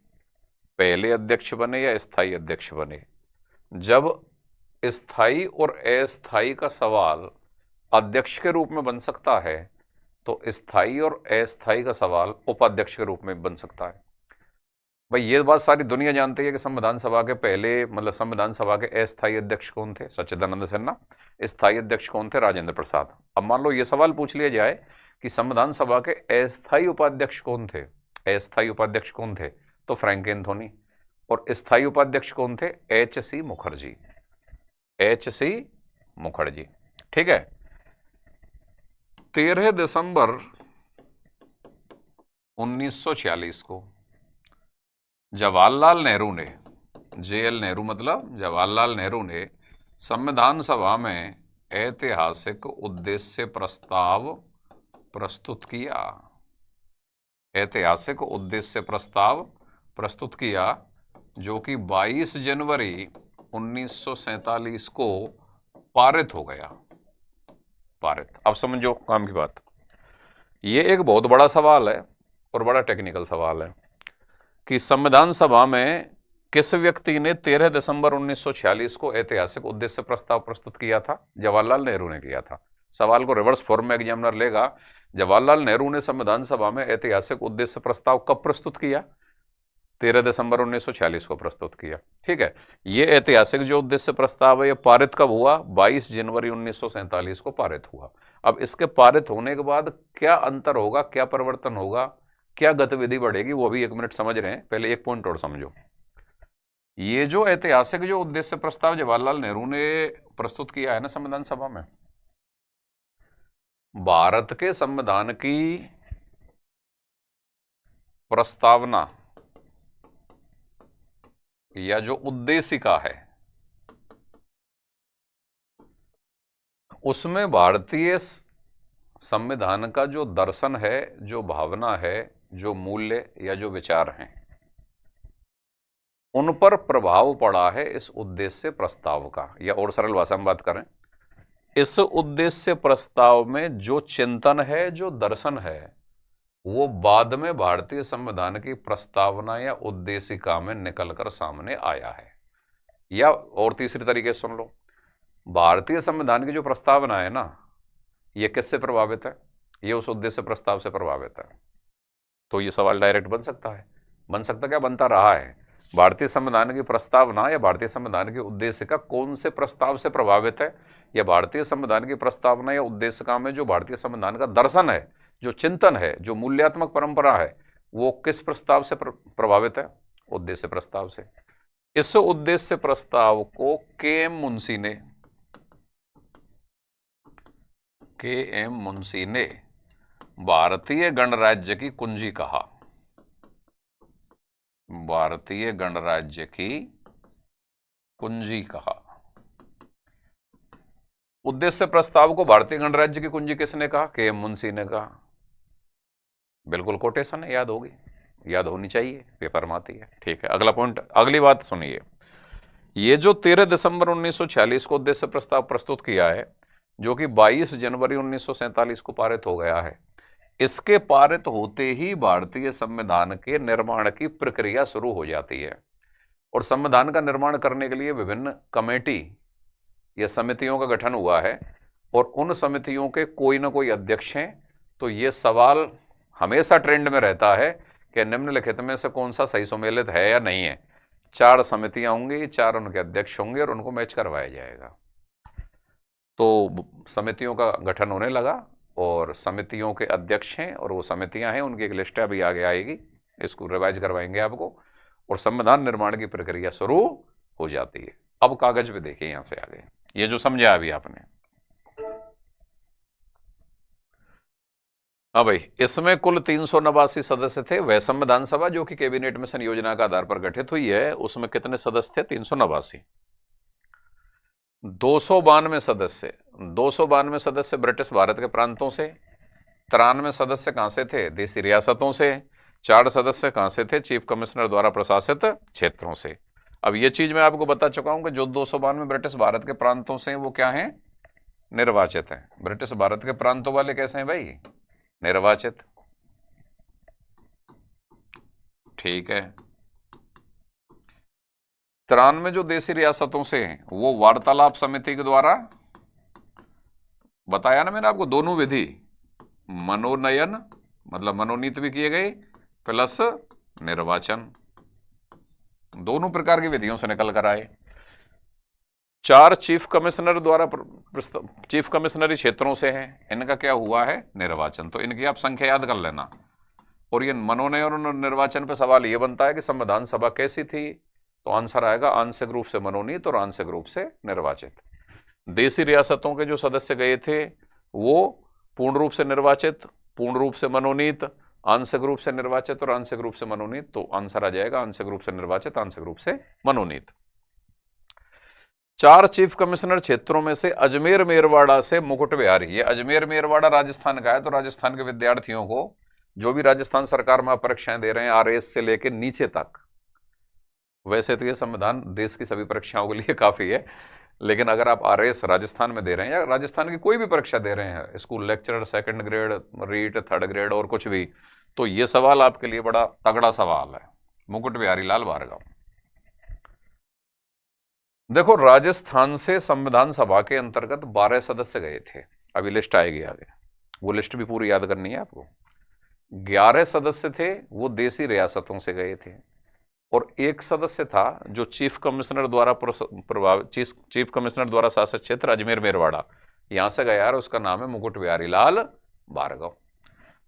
पहले अध्यक्ष बने या स्थायी अध्यक्ष बने? जब स्थायी और अस्थायी का सवाल अध्यक्ष के रूप में बन सकता है, तो स्थायी और अस्थायी का सवाल उपाध्यक्ष के रूप में बन सकता है। भाई ये बात सारी दुनिया जानती है कि संविधान सभा के पहले, मतलब संविधान सभा के अस्थायी अध्यक्ष कौन थे? सच्चिदानंद सिन्हा। स्थायी अध्यक्ष कौन थे? राजेंद्र प्रसाद। अब मान लो ये सवाल पूछ लिया जाए कि संविधान सभा के अस्थायी उपाध्यक्ष कौन थे? अस्थायी उपाध्यक्ष कौन थे? तो फ्रैंक एंथोनी। और स्थायी उपाध्यक्ष कौन थे? H.C. मुखर्जी। H.C. मुखर्जी। ठीक है। 13 दिसंबर 1946 को जवाहरलाल नेहरू ने, JL नेहरू मतलब जवाहरलाल नेहरू ने, संविधान सभा में ऐतिहासिक उद्देश्य प्रस्ताव प्रस्तुत किया। ऐतिहासिक उद्देश्य प्रस्ताव प्रस्तुत किया, जो कि 22 जनवरी 1947 को पारित हो गया। पारित। अब समझो काम की बात। ये एक बहुत बड़ा सवाल है और बड़ा टेक्निकल सवाल है कि संविधान सभा में किस व्यक्ति ने 13 दिसंबर 1946 को ऐतिहासिक उद्देश्य प्रस्ताव प्रस्तुत किया था? जवाहरलाल नेहरू ने किया था। सवाल को रिवर्स फॉर्म में एग्जामिनर लेगा। जवाहरलाल नेहरू ने संविधान सभा में ऐतिहासिक उद्देश्य प्रस्ताव कब प्रस्तुत किया? 13 दिसंबर 1946 को प्रस्तुत किया। ठीक है। ये ऐतिहासिक जो उद्देश्य प्रस्ताव है, ये पारित कब हुआ? 22 जनवरी 1947 को पारित हुआ। अब इसके पारित होने के बाद क्या अंतर होगा, क्या परिवर्तन होगा, क्या गतिविधि बढ़ेगी, वो भी 1 मिनट समझ रहे हैं। पहले एक पॉइंट और समझो। ये जो ऐतिहासिक जो उद्देश्य प्रस्ताव जवाहरलाल नेहरू ने प्रस्तुत किया है ना संविधान सभा में, भारत के संविधान की प्रस्तावना या जो उद्देशिका है, उसमें भारतीय संविधान का जो दर्शन है, जो भावना है, जो मूल्य या जो विचार हैं, उन पर प्रभाव पड़ा है इस उद्देश्य प्रस्ताव का। या और सरल भाषा में बात करें, इस उद्देश्य प्रस्ताव में जो चिंतन है, जो दर्शन है, वो बाद में भारतीय संविधान की प्रस्तावना या उद्देशिका में निकलकर सामने आया है। या और तीसरी तरीके से सुन लो, भारतीय संविधान की जो प्रस्तावना है ना, ये किससे प्रभावित है? ये उस उद्देश्य प्रस्ताव से प्रभावित है। तो ये सवाल डायरेक्ट बन सकता है। बन सकता क्या? बनता रहा है। भारतीय संविधान की प्रस्तावना या भारतीय संविधान की उद्देशिका कौन से प्रस्ताव से प्रभावित है? या भारतीय संविधान की प्रस्तावना या उद्देशिका में जो भारतीय संविधान का दर्शन है, जो चिंतन है, जो मूल्यात्मक परंपरा है, वो किस प्रस्ताव से प्रभावित है? उद्देश्य प्रस्ताव से। इस उद्देश्य प्रस्ताव को के एम मुंशी ने के एम मुंशी ने भारतीय गणराज्य की कुंजी कहा। भारतीय गणराज्य की कुंजी कहा। उद्देश्य प्रस्ताव को भारतीय गणराज्य की कुंजी किसने कहा? के एम मुंशी ने कहा। बिल्कुल कोटेशन है, याद होगी, याद होनी चाहिए, पेपर में आती है। ठीक है, अगला पॉइंट, अगली बात सुनिए। ये जो 13 दिसंबर 1946 को उद्देश्य प्रस्ताव प्रस्तुत किया है, जो कि 22 जनवरी 1947 को पारित हो गया है, इसके पारित होते ही भारतीय संविधान के निर्माण की प्रक्रिया शुरू हो जाती है। और संविधान का निर्माण करने के लिए विभिन्न कमेटी या समितियों का गठन हुआ है, और उन समितियों के कोई ना कोई अध्यक्ष हैं। तो ये सवाल हमेशा ट्रेंड में रहता है कि निम्नलिखित में से कौन सा सही सुमेलित है या नहीं है। 4 समितियां होंगी, 4 उनके अध्यक्ष होंगे और उनको मैच करवाया जाएगा। तो समितियों का गठन होने लगा और समितियों के अध्यक्ष हैं और वो समितियां हैं, उनकी एक लिस्ट अभी आगे आएगी, इसको रिवाइज करवाएंगे आपको, और संविधान निर्माण की प्रक्रिया शुरू हो जाती है। अब कागज पे देखिए, यहां से आगे ये जो समझा अभी आपने। हाँ भाई, इसमें कुल 389 सदस्य थे। वह संविधान सभा जो कि कैबिनेट मिशन योजना का आधार पर गठित हुई है, उसमें कितने सदस्य थे? 389। 292 सदस्य, 292 सदस्य ब्रिटिश भारत के प्रांतों से, 93 सदस्य कहां से थे? देसी रियासतों से। 4 सदस्य कहां से थे? चीफ कमिश्नर द्वारा प्रशासित क्षेत्रों से। अब ये चीज मैं आपको बता चुका हूं कि जो 292 ब्रिटिश भारत के प्रांतों से वो क्या हैं? निर्वाचित हैं। ब्रिटिश भारत के प्रांतों वाले कैसे हैं भाई? निर्वाचित। ठीक है। 93 जो देशी रियासतों से हैं वो वार्तालाप समिति के द्वारा, बताया ना मैंने आपको, दोनों विधि, मनोनयन मतलब मनोनीत भी किए गए प्लस निर्वाचन, दोनों प्रकार की विधियों से निकल कर आए। 4 चीफ कमिश्नर द्वारा चीफ कमिश्नरी क्षेत्रों से हैं, इनका क्या हुआ है? निर्वाचन। तो इनकी आप संख्या याद कर लेना। और ये मनोनयन और निर्वाचन पे सवाल ये बनता है कि संविधान सभा कैसी थी, तो आंसर आएगा आंशिक रूप से मनोनीत और आंशिक रूप से निर्वाचित। देशी रियासतों के जो सदस्य गए थे वो पूर्ण रूप से निर्वाचित, पूर्ण रूप से मनोनीत, आंशिक रूप से निर्वाचित और आंशिक रूप से मनोनीत। तो आंसर आ जाएगा आंशिक रूप से निर्वाचित, आंशिक रूप से मनोनीत। 4 चीफ कमिश्नर क्षेत्रों में से अजमेर मेरवाड़ा से मुकुट बिहारी, ये अजमेर मेरवाड़ा राजस्थान का है। तो राजस्थान के विद्यार्थियों को जो भी राजस्थान सरकार में परीक्षाएं दे रहे हैं आरएएस से लेकर नीचे तक, वैसे तो ये संविधान देश की सभी परीक्षाओं के लिए काफी है, लेकिन अगर आप आरएएस राजस्थान में दे रहे हैं या राजस्थान की कोई भी परीक्षा दे रहे हैं, school lecturer, 2nd grade, REET, 3rd grade और कुछ भी, तो ये सवाल आपके लिए बड़ा तगड़ा सवाल है। मुकुट बिहारी लाल भार्गव। देखो, राजस्थान से संविधान सभा के अंतर्गत 12 सदस्य गए थे। अभी लिस्ट आएगी आगे, वो लिस्ट भी पूरी याद करनी है आपको। 11 सदस्य थे वो देशी रियासतों से गए थे, और 1 सदस्य था जो चीफ कमिश्नर द्वारा शासित क्षेत्र अजमेर मेरवाड़ा यहां से गया, और उसका नाम है मुकुट बिहारी लाल भार्गव।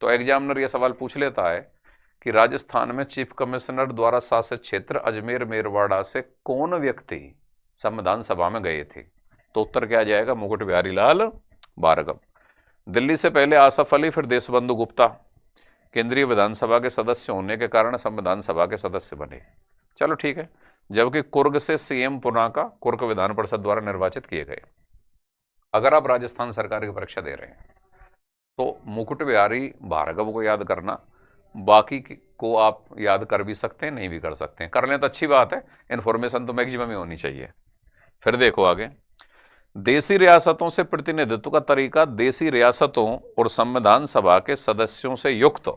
तो एग्जामिनर यह सवाल पूछ लेता है कि राजस्थान में चीफ कमिश्नर द्वारा शासित क्षेत्र अजमेर मेरवाड़ा से कौन व्यक्ति संविधान सभा में गए थे, तो उत्तर क्या आ जाएगा? मुकुट बिहारी लाल भार्गव। दिल्ली से पहले आसफ अली फिर देशबंधु गुप्ता केंद्रीय विधानसभा के सदस्य होने के कारण संविधान सभा के सदस्य बने। चलो ठीक है। जबकि कुर्ग से सीएम पुनाका कुर्ग विधान परिषद द्वारा निर्वाचित किए गए। अगर आप राजस्थान सरकार की परीक्षा दे रहे हैं तो मुकुट बिहारी भार्गव को याद करना, बाकी को आप याद कर भी सकते हैं, नहीं भी कर सकते हैं। कर लें तो अच्छी बात है, इन्फॉर्मेशन तो मैक्सिमम ही होनी चाहिए। फिर देखो आगे, देशी रियासतों से प्रतिनिधित्व का तरीका देशी रियासतों और संविधान सभा के सदस्यों से युक्त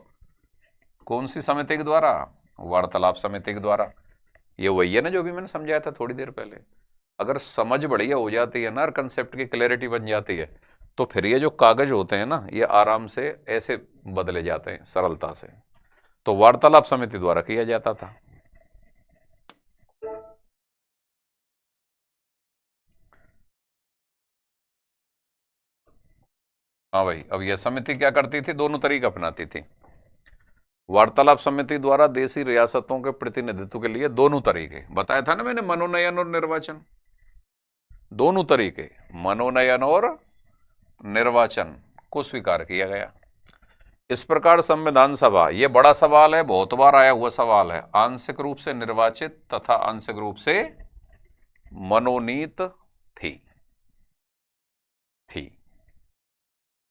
कौन सी समिति के द्वारा? वार्तालाप समिति के द्वारा। ये वही है ना जो भी मैंने समझाया था थोड़ी देर पहले। अगर समझ बढ़िया हो जाती है ना और कंसेप्ट की क्लैरिटी बन जाती है, तो फिर ये जो कागज होते हैं ना, ये आराम से ऐसे बदले जाते हैं सरलता से। तो वार्तालाप समिति द्वारा किया जाता था। हाँ भाई, अब यह समिति क्या करती थी? दोनों तरीके अपनाती थी। वार्तालाप समिति द्वारा देशी रियासतों के प्रतिनिधित्व के लिए दोनों तरीके बताया था ना मैंने, मनोनयन और निर्वाचन, दोनों तरीके, मनोनयन और निर्वाचन, को स्वीकार किया गया। इस प्रकार संविधान सभा, ये बड़ा सवाल है, बहुत बार आया हुआ सवाल है, आंशिक रूप से निर्वाचित तथा आंशिक रूप से मनोनीत थी।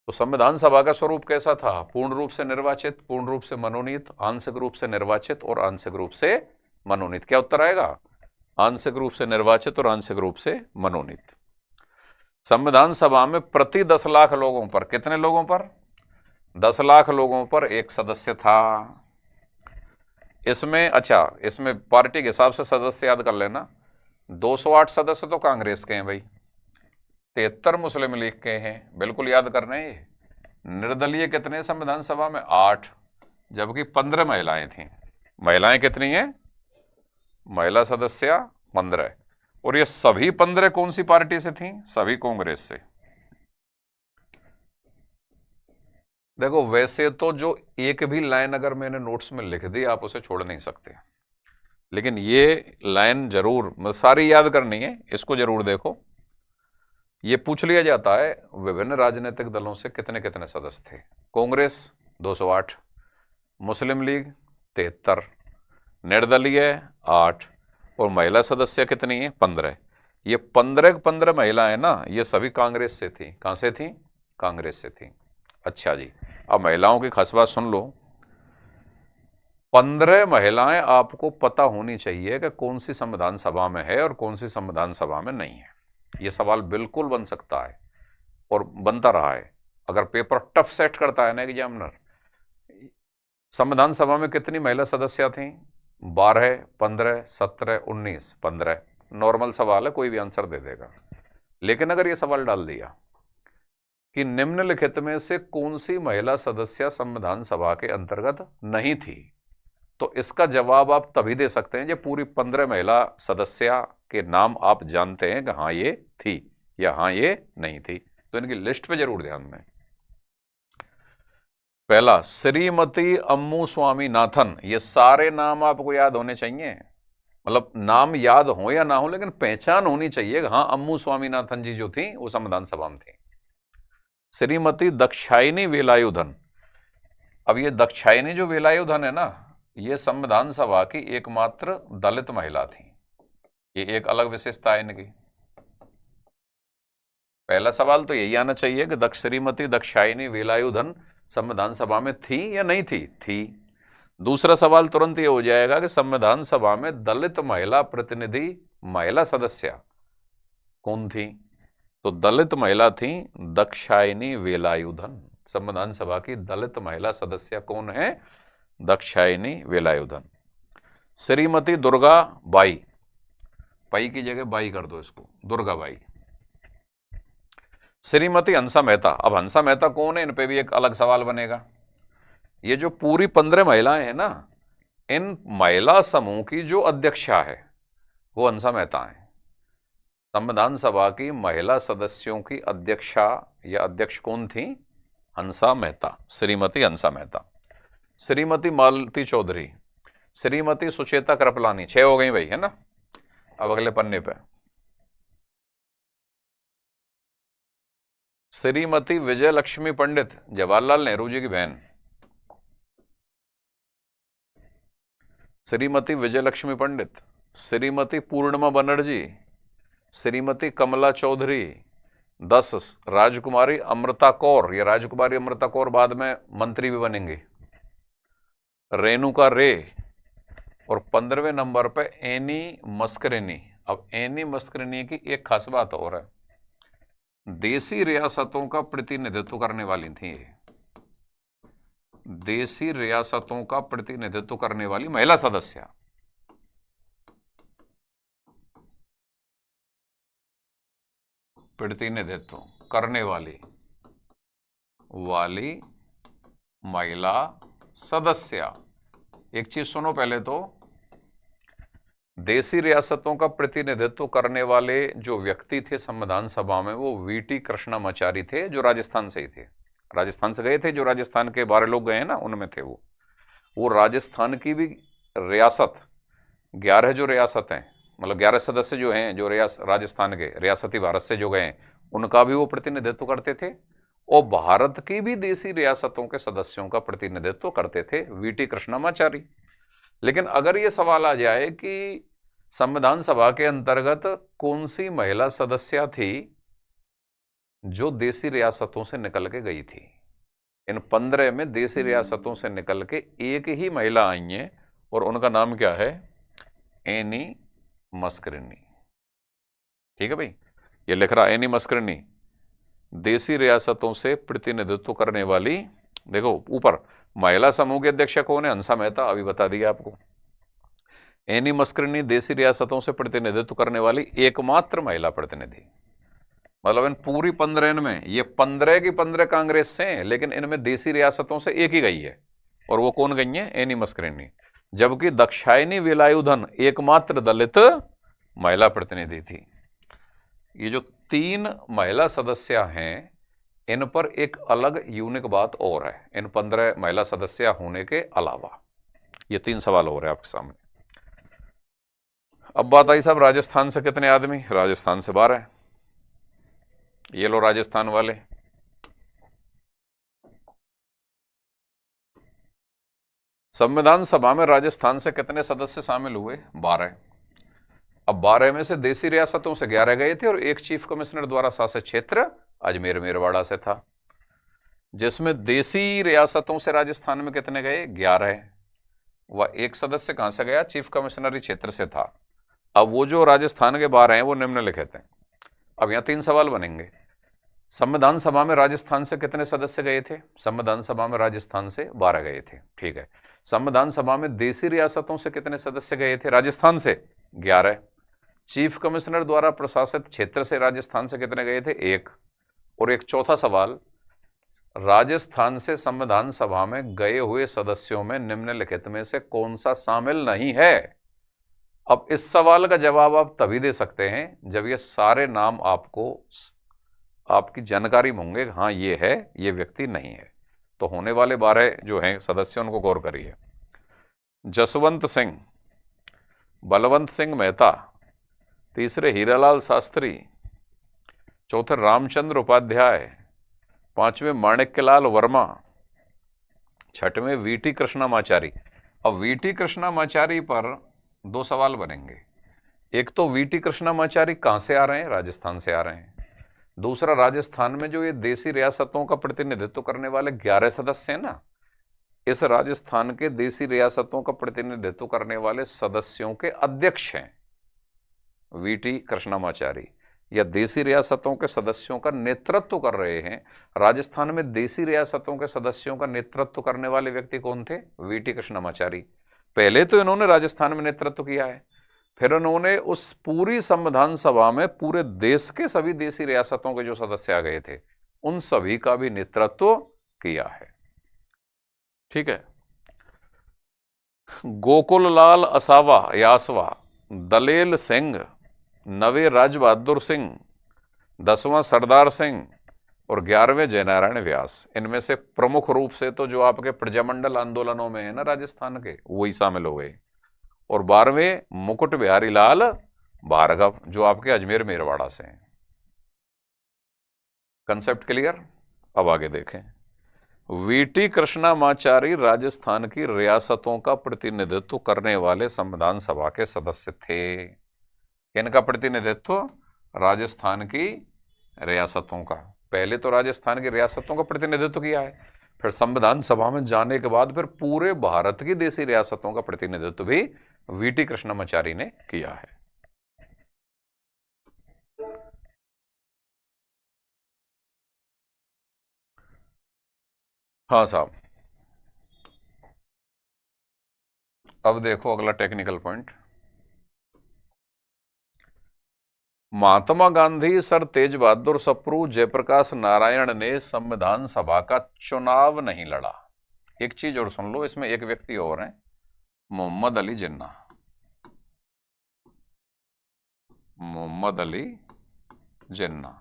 तो संविधान सभा का स्वरूप कैसा था? पूर्ण रूप से निर्वाचित, पूर्ण रूप से मनोनीत, आंशिक रूप से निर्वाचित और आंशिक रूप से मनोनीत। क्या उत्तर आएगा? आंशिक रूप से निर्वाचित और आंशिक रूप से मनोनीत। संविधान सभा में प्रति 10 लाख लोगों पर, कितने लोगों पर? 10 लाख लोगों पर एक सदस्य था। इसमें अच्छा, इसमें पार्टी के हिसाब से सदस्य याद कर लेना। 208 सदस्य तो कांग्रेस के हैं भाई, 73 मुस्लिम लीग के हैं, बिल्कुल याद करना है। निर्दलीय कितने संविधान सभा में? 8, जबकि 15 महिलाएं थीं। महिलाएं कितनी हैं? महिला सदस्य 15, और ये सभी 15 कौन सी पार्टी से थीं? सभी कांग्रेस से। देखो, वैसे तो जो एक भी लाइन अगर मैंने नोट्स में लिख दी आप उसे छोड़ नहीं सकते, लेकिन ये लाइन जरूर, सारी याद करनी है, इसको जरूर देखो। ये पूछ लिया जाता है विभिन्न राजनीतिक दलों से कितने कितने सदस्य थे। कांग्रेस 208, मुस्लिम लीग 73, निर्दलीय 8, और महिला सदस्य कितनी है? 15। ये 15 महिलाएं ना, ये सभी कांग्रेस से थी। कहां से थी? कांग्रेस से थी। अच्छा जी, अब महिलाओं की खास बात सुन लो। 15 महिलाएं आपको पता होनी चाहिए कि कौन सी संविधान सभा में है और कौन सी संविधान सभा में नहीं है। यह सवाल बिल्कुल बन सकता है और बनता रहा है। अगर पेपर टफ सेट करता है ना एग्जामिनर, संविधान सभा में कितनी महिला सदस्य थीं? 12, 15, 17, 19, 15। नॉर्मल सवाल है, कोई भी आंसर दे देगा। लेकिन अगर यह सवाल डाल दिया कि निम्नलिखित में से कौन सी महिला सदस्य संविधान सभा के अंतर्गत नहीं थी, तो इसका जवाब आप तभी दे सकते हैं जब पूरी 15 महिला सदस्य के नाम आप जानते हैं कि हाँ ये थी या हाँ ये नहीं थी। तो इनकी लिस्ट पे जरूर ध्यान दें। पहला, श्रीमती अम्मू स्वामीनाथन। ये सारे नाम आपको याद होने चाहिए, मतलब नाम याद हो या ना हो, लेकिन पहचान होनी चाहिए कि हाँ अम्मू स्वामीनाथन जी जो थी वो संविधान सभा में थी। श्रीमती दाक्षायणी वेलायुधन। अब ये दाक्षायणी जो वेलायुधन है ना, ये संविधान सभा की एकमात्र दलित महिला थी। ये एक अलग विशेषता है इनकी। पहला सवाल तो यही आना चाहिए कि श्रीमती दाक्षायणी वेलायुधन संविधान सभा में थी या नहीं थी? थी। दूसरा सवाल तुरंत ये हो जाएगा कि संविधान सभा में दलित महिला प्रतिनिधि, महिला सदस्य कौन थी? तो दलित महिला थी दाक्षायणी वेलायुधन। संविधान सभा की दलित महिला सदस्य कौन है? दाक्षायणी वेलायुधन। श्रीमती दुर्गा बाई, पाई की जगह बाई कर दो इसको, दुर्गा बाई। श्रीमती हंसा मेहता। अब हंसा मेहता कौन है? इन पे भी एक अलग सवाल बनेगा। ये जो पूरी 15 महिलाएं हैं ना, इन महिला समूह की जो अध्यक्षा है वो हंसा मेहता है। संविधान सभा की महिला सदस्यों की अध्यक्षा या अध्यक्ष कौन थी? हंसा मेहता, श्रीमती हंसा मेहता। श्रीमती मालती चौधरी, श्रीमती सुचेता कृपलानी। 6 हो गई भाई, है ना। अब अगले पन्ने पे श्रीमती विजय लक्ष्मी पंडित, जवाहरलाल नेहरू जी की बहन। श्रीमती विजय लक्ष्मी पंडित, श्रीमती पूर्णिमा बनर्जी, श्रीमती कमला चौधरी। 10, राजकुमारी अमृता कौर। ये राजकुमारी अमृता कौर बाद में मंत्री भी बनेंगे। रेणुका रे। और 15वें नंबर पे एनी मस्करेनी। अब एनी मस्करेनी की एक खास बात और है, देसी रियासतों का प्रतिनिधित्व करने वाली थी ये। देसी रियासतों का प्रतिनिधित्व करने वाली महिला सदस्य। प्रतिनिधित्व करने वाली महिला सदस्य। एक चीज सुनो पहले तो, देसी रियासतों का प्रतिनिधित्व करने वाले जो व्यक्ति थे संविधान सभा में, वो वीटी कृष्णमाचारी थे, जो राजस्थान से ही थे। राजस्थान से गए थे, जो राजस्थान के 12 लोग गए हैं ना, उनमें थे वो राजस्थान की भी रियासत, 11 जो रियासत हैं, मतलब 11 सदस्य जो हैं, जो राजस्थान के रियासती भारत से जो गए हैं, उनका भी वो प्रतिनिधित्व करते थे। और भारत की भी देशी रियासतों के सदस्यों का प्रतिनिधित्व करते थे वीटी कृष्णमाचारी। लेकिन अगर यह सवाल आ जाए कि संविधान सभा के अंतर्गत कौन सी महिला सदस्य थी जो देशी रियासतों से निकल के गई थी, इन 15 में देशी रियासतों से निकल के एक ही महिला आई है और उनका नाम क्या है? एनी मस्करिनी। ठीक है भाई, ये लिख रहा एनी मस्करिनी, देशी रियासतों से प्रतिनिधित्व करने वाली। देखो ऊपर महिला समूह के अध्यक्ष कौन है? हंसा मेहता, अभी बता दिया आपको। एनी मस्करिनी देशी रियासतों से प्रतिनिधित्व करने वाली एकमात्र महिला प्रतिनिधि। मतलब इन पूरी 15 में ये 15 की 15 कांग्रेस से हैं, लेकिन इनमें देशी रियासतों से एक ही गई है, और वो कौन गई है? एनी मस्करिनी। जबकि दाक्षायणी वेलायुधन एकमात्र दलित महिला प्रतिनिधि थी। ये जो 3 महिला सदस्य हैं, इन पर एक अलग यूनिक बात और है, इन 15 महिला सदस्य होने के अलावा। ये 3 सवाल हो रहे हैं आपके सामने। अब बात आई साहब राजस्थान से कितने आदमी? राजस्थान से 12। ये लो राजस्थान वाले। संविधान सभा में राजस्थान से कितने सदस्य शामिल हुए? 12। अब 12 में से देशी रियासतों से 11 गए थे और एक चीफ कमिश्नर द्वारा शासित क्षेत्र अजमेर मेरवाड़ा से था। जिसमें देशी रियासतों से राजस्थान में कितने गए? 11। वह एक सदस्य कहां से गया? चीफ कमिश्नरी क्षेत्र से था। अब वो जो राजस्थान के 12 हैं वो निम्नलिखित हैं। अब यहां 3 सवाल बनेंगे। संविधान सभा में राजस्थान से कितने सदस्य गए थे? संविधान सभा में राजस्थान से 12 गए थे। ठीक है। संविधान सभा में देशी रियासतों से कितने सदस्य गए थे? राजस्थान से 11। चीफ कमिश्नर द्वारा प्रशासित क्षेत्र से राजस्थान से कितने गए थे? 1। और एक चौथा सवाल, राजस्थान से संविधान सभा में गए हुए सदस्यों में निम्नलिखित में से कौन सा शामिल नहीं है? अब इस सवाल का जवाब आप तभी दे सकते हैं जब ये सारे नाम आपको आपकी जानकारी में होंगे, हाँ ये है, ये व्यक्ति नहीं है। तो होने वाले 12 जो हैं सदस्य उनको गौर करिए। जसवंत सिंह, बलवंत सिंह मेहता, तीसरे हीरालाल शास्त्री, चौथे रामचंद्र उपाध्याय, 5वें माणिक्यलाल वर्मा, 6वें वीटी कृष्णमाचारी। अब वीटी कृष्णमाचारी पर 2 सवाल बनेंगे। एक तो वीटी कृष्णमाचारी कहां से आ रहे हैं? राजस्थान से आ रहे हैं। दूसरा, राजस्थान में जो ये देशी रियासतों का प्रतिनिधित्व करने वाले 11 सदस्य हैं ना, इस राजस्थान के देशी रियासतों का प्रतिनिधित्व करने वाले सदस्यों के अध्यक्ष हैं वीटी कृष्णमाचारी, या देशी रियासतों के सदस्यों का नेतृत्व कर रहे हैं। राजस्थान में देशी रियासतों के सदस्यों का नेतृत्व करने वाले व्यक्ति कौन थे? वीटी कृष्णमाचारी। पहले तो इन्होंने राजस्थान में नेतृत्व किया है, फिर उन्होंने उस पूरी संविधान सभा में पूरे देश के सभी देशी रियासतों के जो सदस्य आ गए थे उन सभी का भी नेतृत्व किया है। ठीक है। गोकुललाल असावा यासवा, दलेल सिंह, नवे राज बहादुर सिंह, 10वां सरदार सिंह और 11वें जयनारायण व्यास। इनमें से प्रमुख रूप से तो जो आपके प्रजामंडल आंदोलनों में है ना राजस्थान के, वही शामिल हो गए। और 12वें मुकुट बिहारी लाल भार्गव, जो आपके अजमेर मेरवाड़ा से हैं। Concept clear? अब आगे देखें। वीटी कृष्णमाचारी राजस्थान की रियासतों का प्रतिनिधित्व करने वाले संविधान सभा के सदस्य थे। इनका प्रतिनिधित्व राजस्थान की रियासतों का, पहले तो राजस्थान की रियासतों का प्रतिनिधित्व किया है, फिर संविधान सभा में जाने के बाद फिर पूरे भारत की देशी रियासतों का प्रतिनिधित्व भी वीटी कृष्णमाचारी ने किया है। हाँ साहब, अब देखो अगला technical point. Mahatma Gandhi, sir तेज बहादुर सप्रू, जयप्रकाश नारायण ने संविधान सभा का चुनाव नहीं लड़ा। एक चीज और सुन लो, इसमें एक व्यक्ति और हैं, मोहम्मद अली जिन्ना। मोहम्मद अली जिन्ना।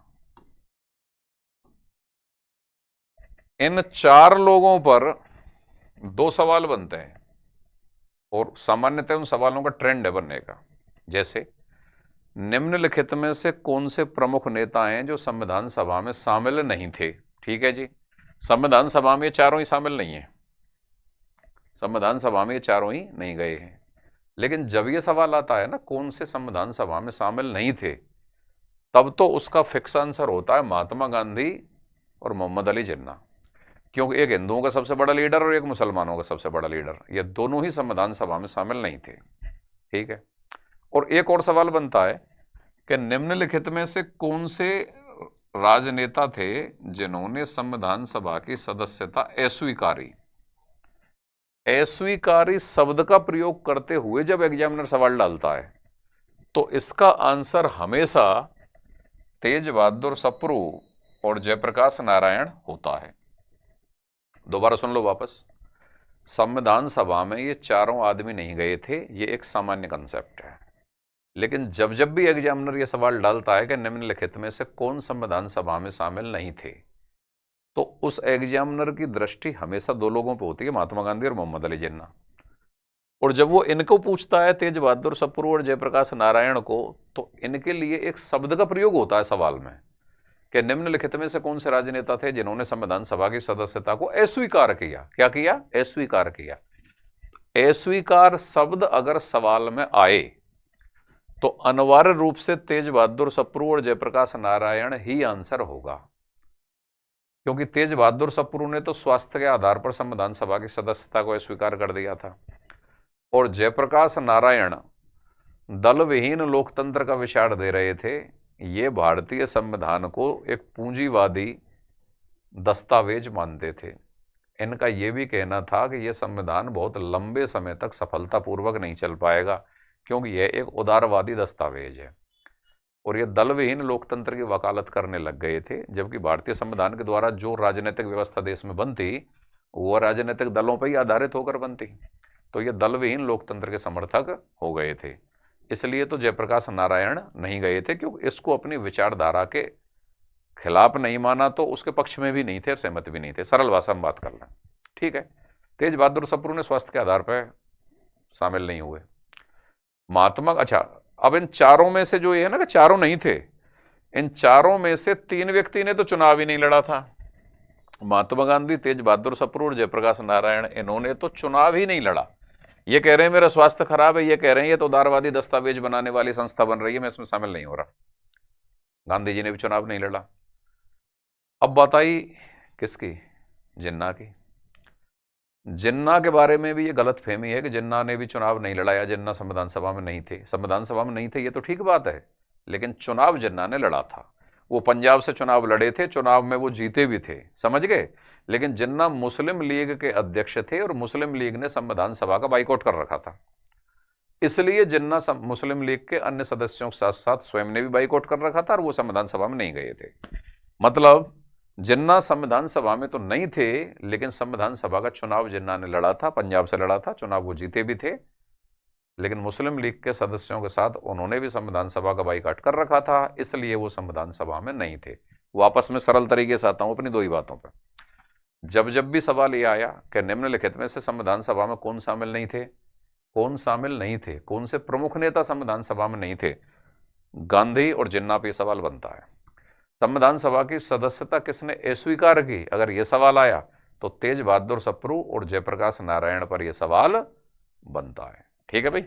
इन 4 लोगों पर 2 सवाल बनते हैं और सामान्यतः उन सवालों का ट्रेंड है बनने का। जैसे, निम्नलिखित में से कौन से प्रमुख नेता हैं जो संविधान सभा में शामिल नहीं थे? ठीक है जी। संविधान सभा में ये चारों ही शामिल नहीं है, संविधान सभा में ये चारों ही नहीं गए हैं। लेकिन जब ये सवाल आता है ना कौन से संविधान सभा में शामिल नहीं थे, तब तो उसका फिक्स आंसर होता है महात्मा गांधी और मोहम्मद अली जिन्ना, क्योंकि एक हिंदुओं का सबसे बड़ा लीडर और एक मुसलमानों का सबसे बड़ा लीडर, ये दोनों ही संविधान सभा में शामिल नहीं थे। ठीक है। और एक और सवाल बनता है कि निम्नलिखित में से कौन से राजनेता थे जिन्होंने संविधान सभा की सदस्यता अस्वीकारी। अस्वीकारी शब्द का प्रयोग करते हुए जब एग्जामिनर सवाल डालता है तो इसका आंसर हमेशा तेज बहादुर सप्रू और जयप्रकाश नारायण होता है। दोबारा सुन लो वापस, संविधान सभा में ये चारों आदमी नहीं गए थे, ये एक सामान्य कंसेप्ट है। लेकिन जब जब भी एग्जामिनर ये सवाल डालता है कि निम्नलिखित में से कौन संविधान सभा में शामिल नहीं थे, तो उस एग्जामिनर की दृष्टि हमेशा दो लोगों पर होती है, महात्मा गांधी और मोहम्मद अली जिन्ना। और जब वो इनको पूछता है तेज बहादुर सप्रू और जयप्रकाश नारायण को, तो इनके लिए एक शब्द का प्रयोग होता है सवाल में कि निम्नलिखित में से कौन से राजनेता थे जिन्होंने संविधान सभा की सदस्यता को अस्वीकार किया। क्या किया? अस्वीकार किया। अस्वीकार शब्द अगर सवाल में आए तो अनिवार्य रूप से तेज बहादुर सप्रू और जयप्रकाश नारायण ही आंसर होगा, क्योंकि तेज बहादुर सप्रू ने तो स्वास्थ्य के आधार पर संविधान सभा की सदस्यता को अस्वीकार कर दिया था, और जयप्रकाश नारायण दल विहीन लोकतंत्र का विचार दे रहे थे। ये भारतीय संविधान को एक पूंजीवादी दस्तावेज मानते थे। इनका यह भी कहना था कि यह संविधान बहुत लंबे समय तक सफलतापूर्वक नहीं चल पाएगा, क्योंकि यह एक उदारवादी दस्तावेज है। और ये दल विहीन लोकतंत्र की वकालत करने लग गए थे, जबकि भारतीय संविधान के द्वारा जो राजनीतिक व्यवस्था देश में बनती वो राजनीतिक दलों पर ही आधारित होकर बनती। तो ये दल विहीन लोकतंत्र के समर्थक हो गए थे। इसलिए तो जयप्रकाश नारायण नहीं गए थे, क्योंकि इसको अपनी विचारधारा के खिलाफ नहीं माना, तो उसके पक्ष में भी नहीं थे और सहमत भी नहीं थे। सरल भाषा में बात कर लें, ठीक है। तेज बहादुर सप्रू ने स्वास्थ्य के आधार पर शामिल नहीं हुए। अच्छा, अब इन चारों में से जो ये है ना कि चारों नहीं थे, इन चारों में से तीन व्यक्ति ने तो चुनाव ही नहीं लड़ा था। महात्मा गांधी, तेज बहादुर सप्रू और जयप्रकाश नारायण, इन्होंने तो चुनाव ही नहीं लड़ा। ये कह रहे हैं मेरा स्वास्थ्य खराब है, ये कह रहे हैं ये तो उदारवादी दस्तावेज बनाने वाली संस्था बन रही है, मैं इसमें शामिल नहीं हो रहा। गांधी जी ने भी चुनाव नहीं लड़ा। अब बात आई किसकी? जिन्ना की। जिन्ना के बारे में भी ये गलत फहमी है कि जिन्ना ने भी चुनाव नहीं लड़ाया, जिन्ना संविधान सभा में नहीं थे। संविधान सभा में नहीं थे ये तो ठीक बात है, लेकिन चुनाव जिन्ना ने लड़ा था। वो पंजाब से चुनाव लड़े थे, चुनाव में वो जीते भी थे, समझ गए। लेकिन जिन्ना मुस्लिम लीग के अध्यक्ष थे और मुस्लिम लीग ने संविधान सभा का बाइकआउट कर रखा था, इसलिए जिन्ना मुस्लिम लीग के अन्य सदस्यों के साथ साथ स्वयं ने भी बाइकआउट कर रखा था और वो संविधान सभा में नहीं गए थे। मतलब जिन्ना संविधान सभा में तो नहीं थे, लेकिन संविधान सभा का चुनाव जिन्ना ने लड़ा था, पंजाब से लड़ा था, चुनाव वो जीते भी थे। लेकिन मुस्लिम लीग के सदस्यों के साथ उन्होंने भी संविधान सभा का बाइकआउट कर रखा था, इसलिए वो संविधान सभा में नहीं थे। वापस में सरल तरीके से आता हूं अपनी दो ही बातों पर। जब जब भी सवाल ये आया कि निम्नलिखित में से संविधान सभा में कौन शामिल नहीं थे, कौन शामिल नहीं थे, कौन से प्रमुख नेता संविधान सभा में नहीं थे, गांधी और जिन्ना पे सवाल बनता है। संविधान सभा की सदस्यता किसने अस्वीकार की, अगर यह सवाल आया तो तेज बहादुर सप्रू और जयप्रकाश नारायण पर यह सवाल बनता है। ठीक है भाई,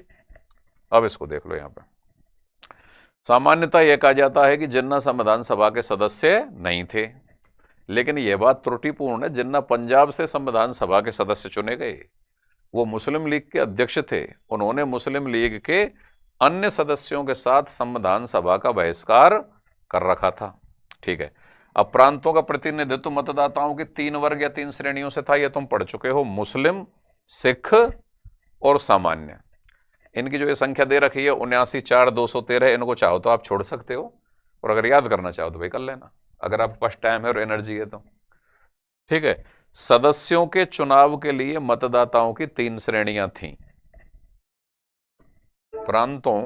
अब इसको देख लो। यहां पर सामान्यतः यह कहा जाता है कि जिन्ना संविधान सभा के सदस्य नहीं थे, लेकिन यह बात त्रुटिपूर्ण है। जिन्ना पंजाब से संविधान सभा के सदस्य चुने गए, वो मुस्लिम लीग के अध्यक्ष थे, उन्होंने मुस्लिम लीग के अन्य सदस्यों के साथ संविधान सभा का बहिष्कार कर रखा था। ठीक है। अब प्रांतों का प्रतिनिधित्व मतदाताओं की 3 वर्ग या 3 श्रेणियों से था, यह तुम पढ़ चुके हो, मुस्लिम, सिख और सामान्य। इनकी जो ये संख्या दे रखी है 79,4,213, इनको चाहो तो आप छोड़ सकते हो, और अगर याद करना चाहो तो भाई कर लेना, अगर आपके पास टाइम है और एनर्जी है तो। ठीक है। सदस्यों के चुनाव के लिए मतदाताओं की 3 श्रेणियां थीं। प्रांतों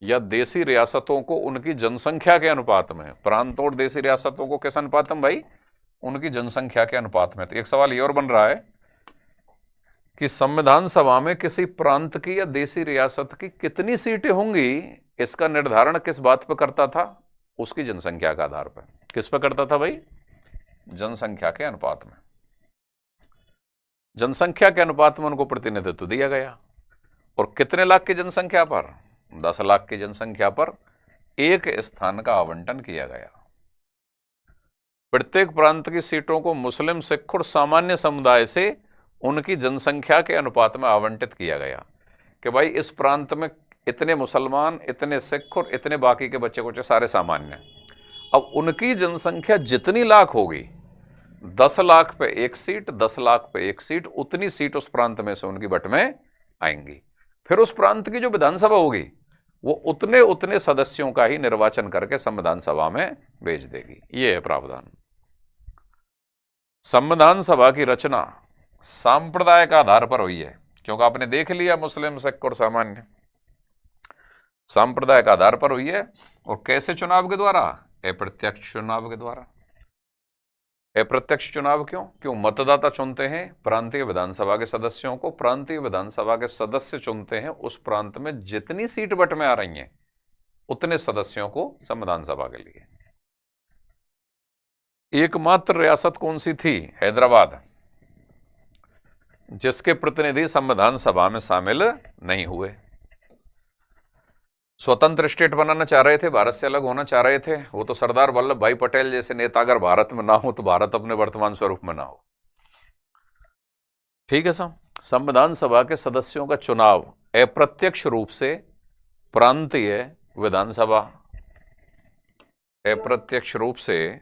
या देशी रियासतों को उनकी जनसंख्या के अनुपात में, प्रांतों और देशी रियासतों को किस अनुपात में भाई? उनकी जनसंख्या के अनुपात में। तो एक सवाल ये और बन रहा है कि संविधान सभा में किसी प्रांत की या देशी रियासत की कितनी सीटें होंगी, इसका निर्धारण किस बात पर करता था? उसकी जनसंख्या के आधार पर। किस पर करता था भाई? जनसंख्या के अनुपात में। जनसंख्या के अनुपात में उनको प्रतिनिधित्व दिया गया। और कितने लाख की जनसंख्या पर? 10 लाख की जनसंख्या पर एक स्थान का आवंटन किया गया। प्रत्येक प्रांत की सीटों को मुस्लिम, सिख और सामान्य समुदाय से उनकी जनसंख्या के अनुपात में आवंटित किया गया कि भाई इस प्रांत में इतने मुसलमान, इतने सिख और इतने बाकी के बच्चे कुछ सारे सामान्य। अब उनकी जनसंख्या जितनी लाख होगी, 10 लाख पे एक सीट, 10 लाख पे एक सीट, उतनी सीट उस प्रांत में से उनकी बट में आएंगी। फिर उस प्रांत की जो विधानसभा होगी वो उतने उतने सदस्यों का ही निर्वाचन करके संविधान सभा में भेज देगी। ये है प्रावधान। संविधान सभा की रचना सांप्रदाय का आधार पर हुई है, क्योंकि आपने देख लिया मुस्लिम, सिख और सामान्य, सांप्रदाय का आधार पर हुई है। और कैसे चुनाव के द्वारा? अप्रत्यक्ष चुनाव के द्वारा। अप्रत्यक्ष चुनाव क्यों? क्यों मतदाता चुनते हैं प्रांतीय विधानसभा के सदस्यों को, प्रांतीय विधानसभा के सदस्य चुनते हैं उस प्रांत में जितनी सीट बट में आ रही हैं उतने सदस्यों को संविधान सभा के लिए। एकमात्र रियासत कौन सी थी? हैदराबाद, जिसके प्रतिनिधि संविधान सभा में शामिल नहीं हुए। स्वतंत्र स्टेट बनाना चाह रहे थे, भारत से अलग होना चाह रहे थे, वो तो सरदार वल्लभ भाई पटेल जैसे नेता अगर भारत में ना हो तो भारत अपने वर्तमान स्वरूप में ना हो। ठीक है साहब। संविधान सभा के सदस्यों का चुनाव अप्रत्यक्ष रूप से प्रांतीय विधानसभा, अप्रत्यक्ष रूप से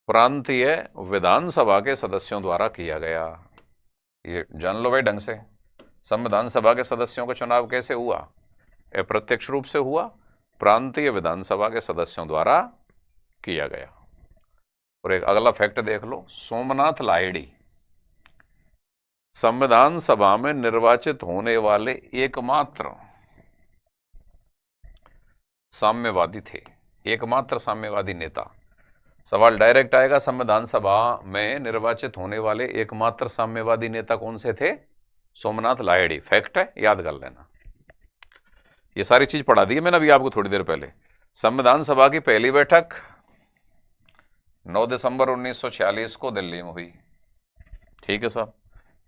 प्रांतीय विधानसभा के सदस्यों द्वारा किया गया। ये जान लो भाई ढंग से। संविधान सभा के सदस्यों का चुनाव कैसे हुआ? अप्रत्यक्ष रूप से हुआ, प्रांतीय विधानसभा के सदस्यों द्वारा किया गया। और एक अगला फैक्ट देख लो, सोमनाथ लाहिड़ी संविधान सभा में निर्वाचित होने वाले एकमात्र साम्यवादी थे, एकमात्र साम्यवादी नेता। सवाल डायरेक्ट आएगा, संविधान सभा में निर्वाचित होने वाले एकमात्र साम्यवादी नेता कौन से थे? सोमनाथ लाहिड़ी। फैक्ट है, याद कर लेना। ये सारी चीज पढ़ा दी है मैंने अभी आपको थोड़ी देर पहले। संविधान सभा की पहली बैठक 9 दिसंबर 1946 को दिल्ली में हुई। ठीक है साहब।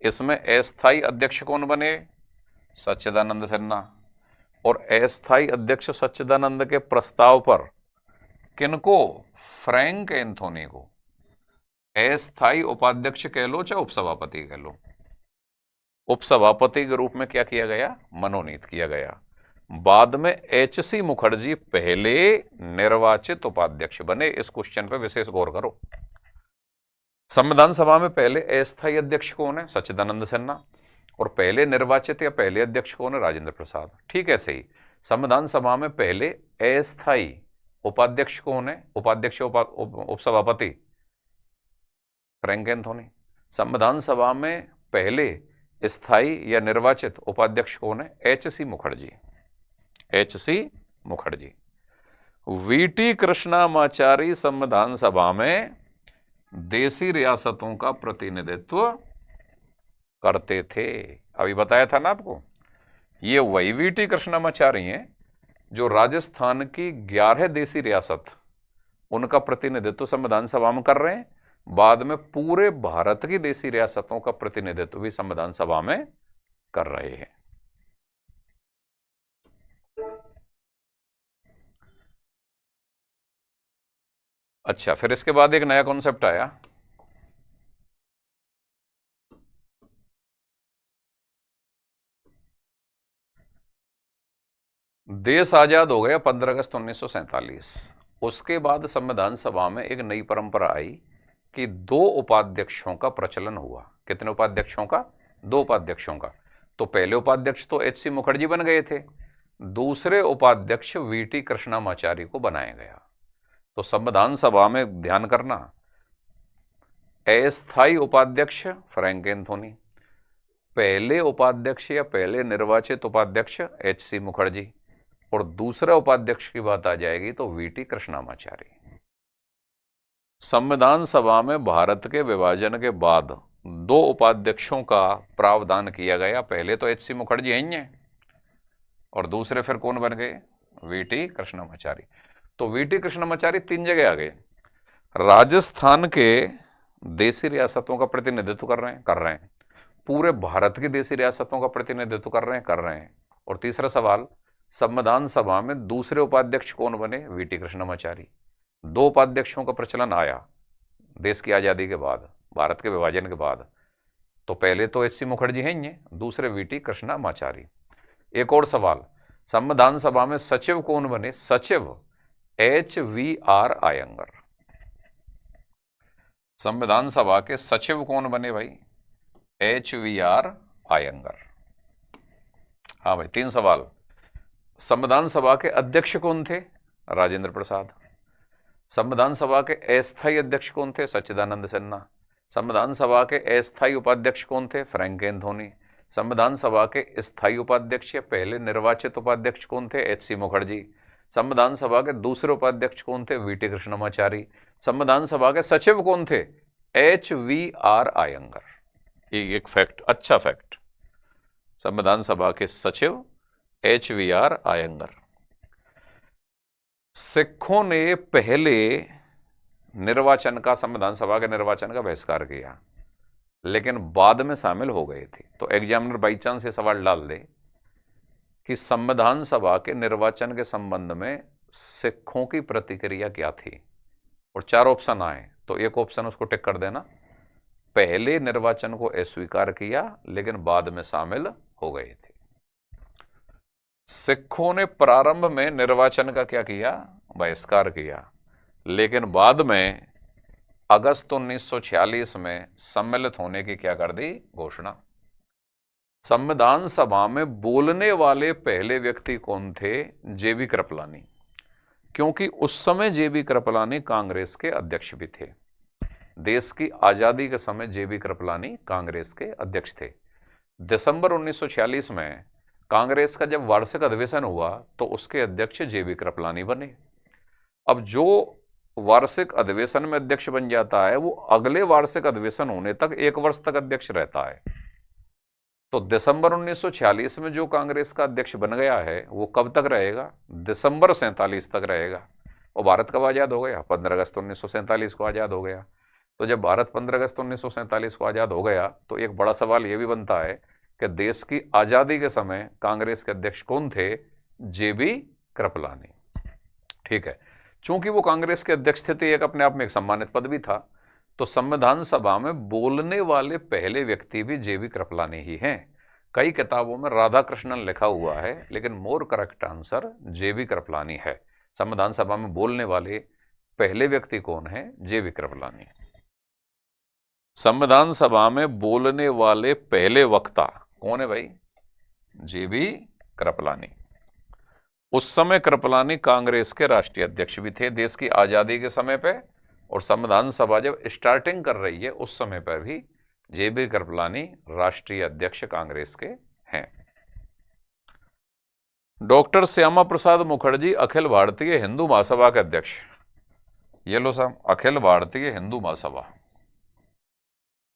इसमें अस्थायी अध्यक्ष कौन बने? सच्चिदानंद सिन्हा। और अस्थायी अध्यक्ष सच्चिदानंद के प्रस्ताव पर किनको? फ्रैंक एंथोनी को अस्थायी उपाध्यक्ष कह लो चाहे उपसभापति कह लो, उपसभापति के रूप में क्या किया गया? मनोनीत किया गया। बाद में एच.सी. मुखर्जी पहले निर्वाचित उपाध्यक्ष बने। इस क्वेश्चन पे विशेष गौर करो। संविधान सभा में पहले अस्थायी अध्यक्ष कौन है? सच्चिदानंद सिन्हा। और पहले निर्वाचित या पहले अध्यक्ष कौन है? राजेंद्र प्रसाद। ठीक ऐसे ही संविधान सभा में पहले अस्थायी उपाध्यक्ष कौन है? उपाध्यक्ष उपसभापति फ्रैंक एंथोनी। संविधान सभा में पहले स्थायी या निर्वाचित उपाध्यक्ष कौन है? एच.सी. मुखर्जी। एच.सी. मुखर्जी। वी.टी. कृष्णामाचारी संविधान सभा में देसी रियासतों का प्रतिनिधित्व करते थे। अभी बताया था ना आपको, ये वही वी.टी. कृष्णामाचारी हैं जो राजस्थान की 11 देसी रियासत, उनका प्रतिनिधित्व संविधान सभा में कर रहे हैं। बाद में पूरे भारत की देसी रियासतों का प्रतिनिधित्व भी संविधान सभा में कर रहे हैं। अच्छा, फिर इसके बाद एक नया कॉन्सेप्ट आया, देश आजाद हो गया 15 अगस्त 1947। उसके बाद संविधान सभा में एक नई परंपरा आई कि 2 उपाध्यक्षों का प्रचलन हुआ। कितने उपाध्यक्षों का? 2 उपाध्यक्षों का। तो पहले उपाध्यक्ष तो एच.सी. मुखर्जी बन गए थे, दूसरे उपाध्यक्ष वी.टी. कृष्णामाचारी को बनाया गया। तो संविधान सभा में ध्यान करना, अस्थायी उपाध्यक्ष फ्रैंक एंथोनी, पहले उपाध्यक्ष या पहले निर्वाचित उपाध्यक्ष एच.सी. मुखर्जी, और दूसरा उपाध्यक्ष की बात आ जाएगी तो वी.टी. कृष्णामाचारी। संविधान सभा में भारत के विभाजन के बाद 2 उपाध्यक्षों का प्रावधान किया गया। पहले तो एच.सी. मुखर्जी ही हैं और दूसरे फिर कौन बन गए? वीटी कृष्णमाचारी। तो वीटी कृष्णमाचारी 3 जगह आ गए। राजस्थान के देशी रियासतों का प्रतिनिधित्व कर रहे हैं, पूरे भारत की देशी रियासतों का प्रतिनिधित्व कर रहे हैं। और तीसरा सवाल, संविधान सभा में दूसरे उपाध्यक्ष कौन बने? वीटी कृष्णमाचारी। 2 उपाध्यक्षों का प्रचलन आया देश की आजादी के बाद, भारत के विभाजन के बाद। तो पहले तो एच सी मुखर्जी हैं ही, दूसरे वीटी कृष्णमाचारी। एक और सवाल, संविधान सभा में सचिव कौन बने? सचिव HVR आयंगर। संविधान सभा के सचिव कौन बने भाई? HVR आयंगर। हाँ भाई, 3 सवाल। संविधान सभा के अध्यक्ष कौन थे? राजेंद्र प्रसाद। संविधान सभा के अस्थायी अध्यक्ष कौन थे? सच्चिदानंद सिन्हा। संविधान सभा के अस्थायी उपाध्यक्ष कौन थे? Frank Anthony. संविधान सभा के स्थायी उपाध्यक्ष या पहले निर्वाचित उपाध्यक्ष कौन थे? HC मुखर्जी। संविधान सभा के दूसरे उपाध्यक्ष कौन थे? वीटी कृष्णमाचारी। संविधान सभा के सचिव कौन थे? HVR आयंगर। ये एक फैक्ट, अच्छा फैक्ट। संविधान सभा के सचिव HVR आयंगर। सिखों ने पहले निर्वाचन का, संविधान सभा के निर्वाचन का बहिष्कार किया, लेकिन बाद में शामिल हो गए थे। तो एग्जामिनर बाई चांस ये सवाल डाल दे कि संविधान सभा के निर्वाचन के संबंध में सिखों की प्रतिक्रिया क्या थी, और 4 ऑप्शन आए, तो एक ऑप्शन उसको टिक कर देना, पहले निर्वाचन को अस्वीकार किया लेकिन बाद में शामिल हो गए थे। सिखों ने प्रारंभ में निर्वाचन का क्या किया? बहिष्कार किया, लेकिन बाद में अगस्त 1946 में सम्मिलित होने की क्या कर दी? घोषणा। संविधान सभा में बोलने वाले पहले व्यक्ति कौन थे? JB कृपलानी, क्योंकि उस समय JB कृपलानी कांग्रेस के अध्यक्ष भी थे। देश की आजादी के समय JB कृपलानी कांग्रेस के अध्यक्ष थे। दिसंबर 1946 में कांग्रेस का जब वार्षिक अधिवेशन हुआ तो उसके अध्यक्ष JB कृपलानी बने। अब जो वार्षिक अधिवेशन में अध्यक्ष बन जाता है वो अगले वार्षिक अधिवेशन होने तक 1 वर्ष तक अध्यक्ष रहता है। तो दिसंबर 1946 में जो कांग्रेस का अध्यक्ष बन गया है वो कब तक रहेगा? दिसंबर 47 तक रहेगा। और भारत कब आज़ाद हो गया? 15 अगस्त 1947 को आज़ाद हो गया। तो जब भारत 15 अगस्त 1947 को आज़ाद हो गया तो एक बड़ा सवाल ये भी बनता है कि देश की आज़ादी के समय कांग्रेस के अध्यक्ष कौन थे? JB कृपलानी। ठीक है, चूंकि वो कांग्रेस के अध्यक्ष थे तो एक अपने आप में एक सम्मानित पद भी था। तो संविधान सभा में बोलने वाले पहले व्यक्ति भी JB कृपलानी ही हैं। कई किताबों में राधाकृष्णन लिखा हुआ है, लेकिन more correct answer JB Kripalani है। संविधान सभा में बोलने वाले पहले व्यक्ति कौन है? JB कृपलानी। संविधान सभा में बोलने वाले पहले वक्ता कौन है भाई? JB कृपलानी। उस समय कृपलानी कांग्रेस के राष्ट्रीय अध्यक्ष भी थे देश की आजादी के समय पे, और संविधान सभा जब स्टार्टिंग कर रही है उस समय पर भी JB कृपलानी राष्ट्रीय अध्यक्ष कांग्रेस के हैं। डॉक्टर श्यामा प्रसाद मुखर्जी अखिल भारतीय हिंदू महासभा के अध्यक्ष। ये लो साहब, अखिल भारतीय हिंदू महासभा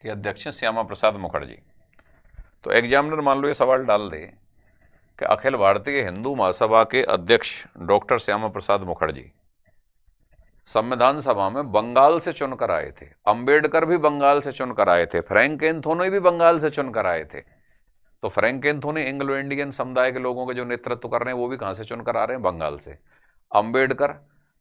के अध्यक्ष श्यामा प्रसाद मुखर्जी। तो एग्जामिनर मान लो ये सवाल डाल दे कि अखिल भारतीय हिंदू महासभा के अध्यक्ष डॉक्टर श्यामा प्रसाद मुखर्जी संविधान सभा में बंगाल से चुनकर आए थे। अंबेडकर भी बंगाल से चुनकर आए थे, फ्रैंक एंथोनी भी बंगाल से चुनकर आए थे। तो फ्रैंक एंथोनी एंग्लो इंडियन समुदाय के लोगों के जो नेतृत्व कर रहे हैं वो भी कहाँ से चुनकर आ रहे हैं? बंगाल से। अंबेडकर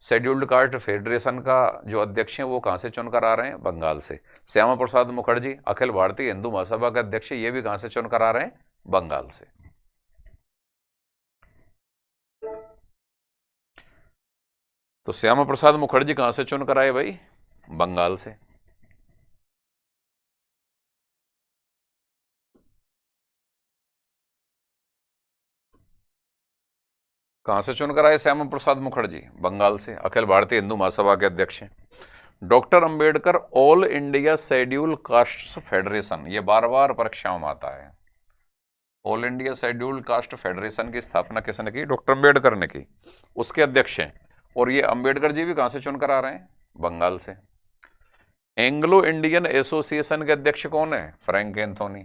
शेड्यूल्ड कास्ट फेडरेशन का जो अध्यक्ष हैं वो कहाँ से चुनकर आ रहे हैं? बंगाल से। श्यामा प्रसाद मुखर्जी अखिल भारतीय हिंदू महासभा के अध्यक्ष, ये भी कहाँ से चुनकर आ रहे हैं? बंगाल से। तो श्यामा प्रसाद मुखर्जी कहां से चुनकर आए भाई? बंगाल से। कहां से चुनकर आए श्यामा प्रसाद मुखर्जी? बंगाल से। अखिल भारतीय हिंदू महासभा के अध्यक्ष हैं। Doctor Ambedkar all India schedule caste federation, ये बार बार परीक्षाओं में आता है। All India schedule caste federation की स्थापना किसने की? डॉक्टर अंबेडकर ने की, उसके अध्यक्ष हैं। और ये अंबेडकर जी भी कहां से चुनकर आ रहे हैं? बंगाल से। एंग्लो इंडियन एसोसिएशन के अध्यक्ष कौन है? Frank Anthony.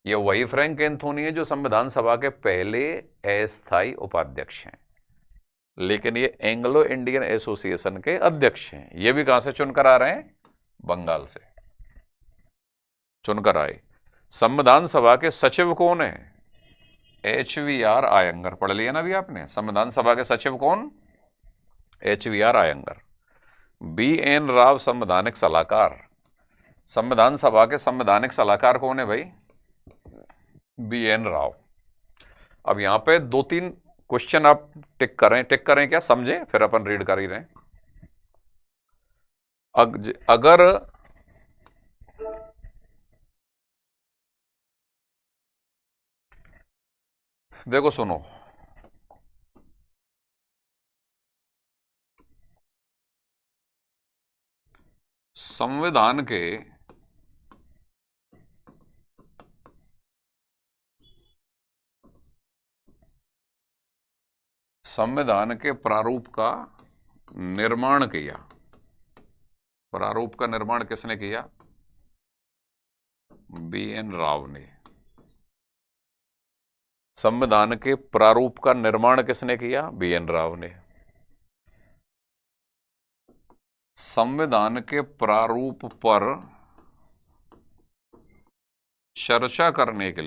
ये वही फ्रैंक एंथोनी है जो संविधान सभा के पहले अस्थायी उपाध्यक्ष हैं। लेकिन ये एंग्लो इंडियन एसोसिएशन के अध्यक्ष हैं। ये भी कहां से चुनकर आ रहे हैं? बंगाल से चुनकर आए। संविधान सभा के सचिव कौन है? HVR आयंगर। पढ़ लिया ना अभी आपने? संविधान सभा के सचिव कौन? HVR आयंगर। BN राव संवैधानिक सलाहकार। संविधान सभा के संवैधानिक सलाहकार कौन है भाई? BN राव। अब यहां पे 2-3 क्वेश्चन आप टिक करें क्या, समझे, फिर अपन रीड कर ही रहे हैं। अगर देखो सुनो, संविधान के प्रारूप का निर्माण किया। प्रारूप का निर्माण किसने किया? BN राव ने। संविधान के प्रारूप का निर्माण किसने किया? BN राव ने। संविधान के प्रारूप पर चर्चा करने के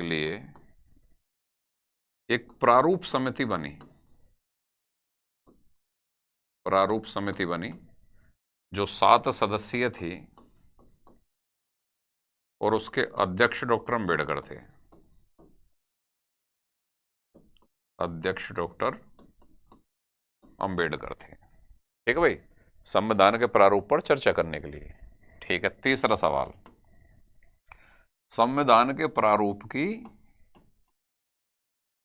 लिए एक प्रारूप समिति बनी। प्रारूप समिति बनी जो 7 सदस्यीय थी और उसके अध्यक्ष डॉक्टर अंबेडकर थे। अध्यक्ष डॉक्टर अंबेडकर थे। ठीक है भाई, संविधान के प्रारूप पर चर्चा करने के लिए। ठीक है, तीसरा सवाल, संविधान के प्रारूप की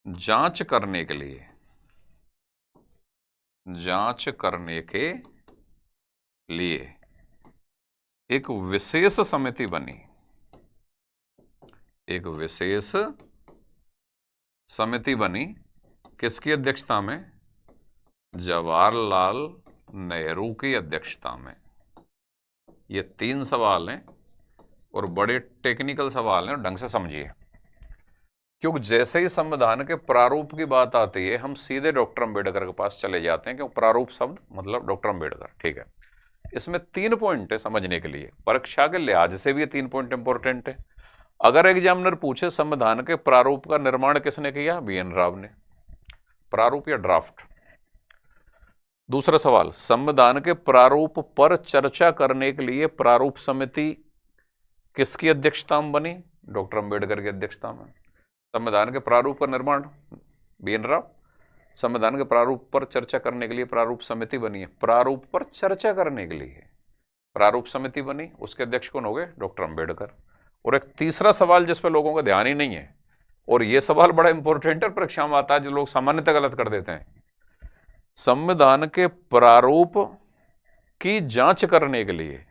जांच करने के लिए एक विशेष समिति बनी। एक विशेष समिति बनी किसकी अध्यक्षता में? जवाहरलाल नेहरू की अध्यक्षता में। ये 3 सवाल हैं और बड़े टेक्निकल सवाल हैं, ढंग से समझिए, क्योंकि जैसे ही संविधान के प्रारूप की बात आती है हम सीधे डॉक्टर अंबेडकर के पास चले जाते हैं, क्योंकि प्रारूप शब्द मतलब डॉक्टर अंबेडकर। ठीक है, इसमें 3 पॉइंट है समझने के लिए, परीक्षा के लिहाज से भी ये 3 पॉइंट इंपॉर्टेंट है। अगर एग्जामिनर पूछे संविधान के प्रारूप का निर्माण किसने किया? BN राव ने। प्रारूप या ड्राफ्ट। दूसरा सवाल, संविधान के प्रारूप पर चर्चा करने के लिए प्रारूप समिति किसकी अध्यक्षता में बनी? डॉक्टर अंबेडकर की अध्यक्षता में। संविधान के प्रारूप का निर्माण BN राव। संविधान के प्रारूप पर चर्चा करने के लिए प्रारूप समिति बनी है। प्रारूप पर चर्चा करने के लिए प्रारूप समिति बनी, उसके अध्यक्ष कौन हो गए? डॉक्टर अंबेडकर। और एक तीसरा सवाल जिस पर लोगों का ध्यान ही नहीं है, और यह सवाल बड़ा इंपॉर्टेंट है, परीक्षा में आता है, जो लोग सामान्यतः गलत कर देते हैं। संविधान के प्रारूप की जांच करने के लिए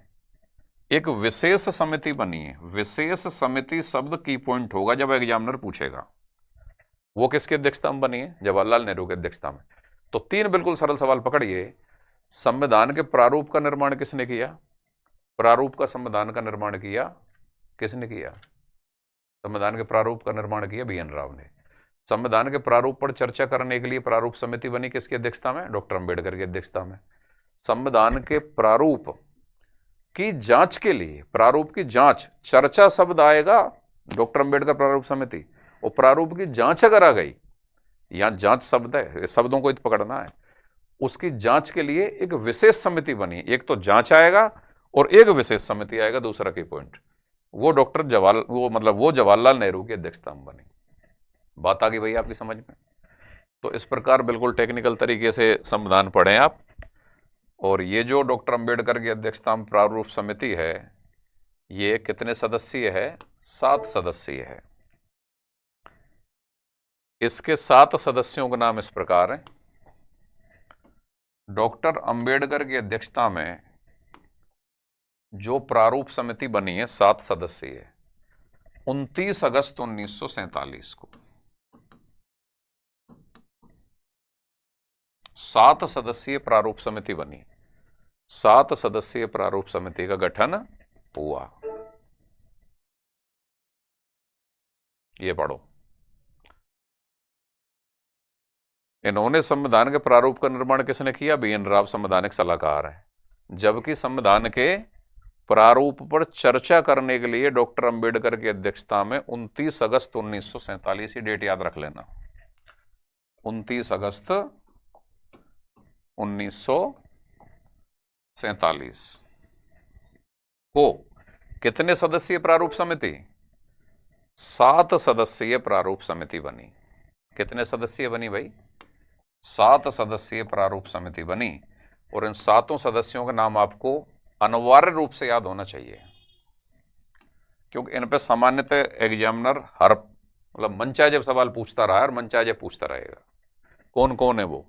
एक विशेष समिति बनी है। विशेष समिति शब्द की पॉइंट होगा जब एग्जामिनर पूछेगा। वो किसकी अध्यक्षता में बनी है? जवाहरलाल नेहरू की अध्यक्षता में। तो 3 बिल्कुल सरल सवाल पकड़िए। संविधान के प्रारूप का निर्माण किसने किया? प्रारूप का संविधान का निर्माण किया किसने किया? संविधान के प्रारूप का निर्माण किया BN राव ने। संविधान के प्रारूप पर चर्चा करने के लिए प्रारूप समिति बनी किसकी अध्यक्षता में? डॉक्टर अंबेडकर की अध्यक्षता में। संविधान के प्रारूप की जांच के लिए, प्रारूप की जांच, चर्चा शब्द आएगा डॉक्टर अंबेडकर प्रारूप समिति, और प्रारूप की जांच अगर आ गई, यहां जांच शब्द है, शब्दों को तो पकड़ना है, उसकी जांच के लिए एक विशेष समिति बनी। एक तो जांच आएगा और एक विशेष समिति आएगा, दूसरा की पॉइंट, वो जवाहरलाल नेहरू की अध्यक्षता में बनी। बात आ गई भाई आपकी समझ में? तो इस प्रकार बिल्कुल टेक्निकल तरीके से संविधान पढ़ें आप। और ये जो डॉक्टर अंबेडकर की अध्यक्षता में प्रारूप समिति है, ये कितने सदस्यीय है? 7 सदस्यीय है। इसके 7 सदस्यों का नाम इस प्रकार है। डॉक्टर अंबेडकर की अध्यक्षता में जो प्रारूप समिति बनी है 7 सदस्यीय, 29 अगस्त 1947 को 7 सदस्यीय प्रारूप समिति बनी। 7 सदस्यीय प्रारूप समिति का गठन हुआ। ये पढ़ो। इन्होंने संविधान के प्रारूप का निर्माण किसने किया? BN राव संवैधानिक सलाहकार है। जबकि संविधान के प्रारूप पर चर्चा करने के लिए डॉक्टर अंबेडकर की अध्यक्षता में 29 अगस्त 1947, डेट याद रख लेना, 29 अगस्त 1947 को कितने सदस्यीय प्रारूप समिति? 7 सदस्यीय प्रारूप समिति बनी। कितने सदस्यीय बनी भाई? 7 सदस्यीय प्रारूप समिति बनी। और इन 7 सदस्यों का नाम आपको अनिवार्य रूप से याद होना चाहिए, क्योंकि इन पे सामान्यतः एग्जामिनर हर मतलब मनचाहे जब सवाल पूछता रहा है और मनचाहे जब पूछता रहेगा। कौन कौन है वो?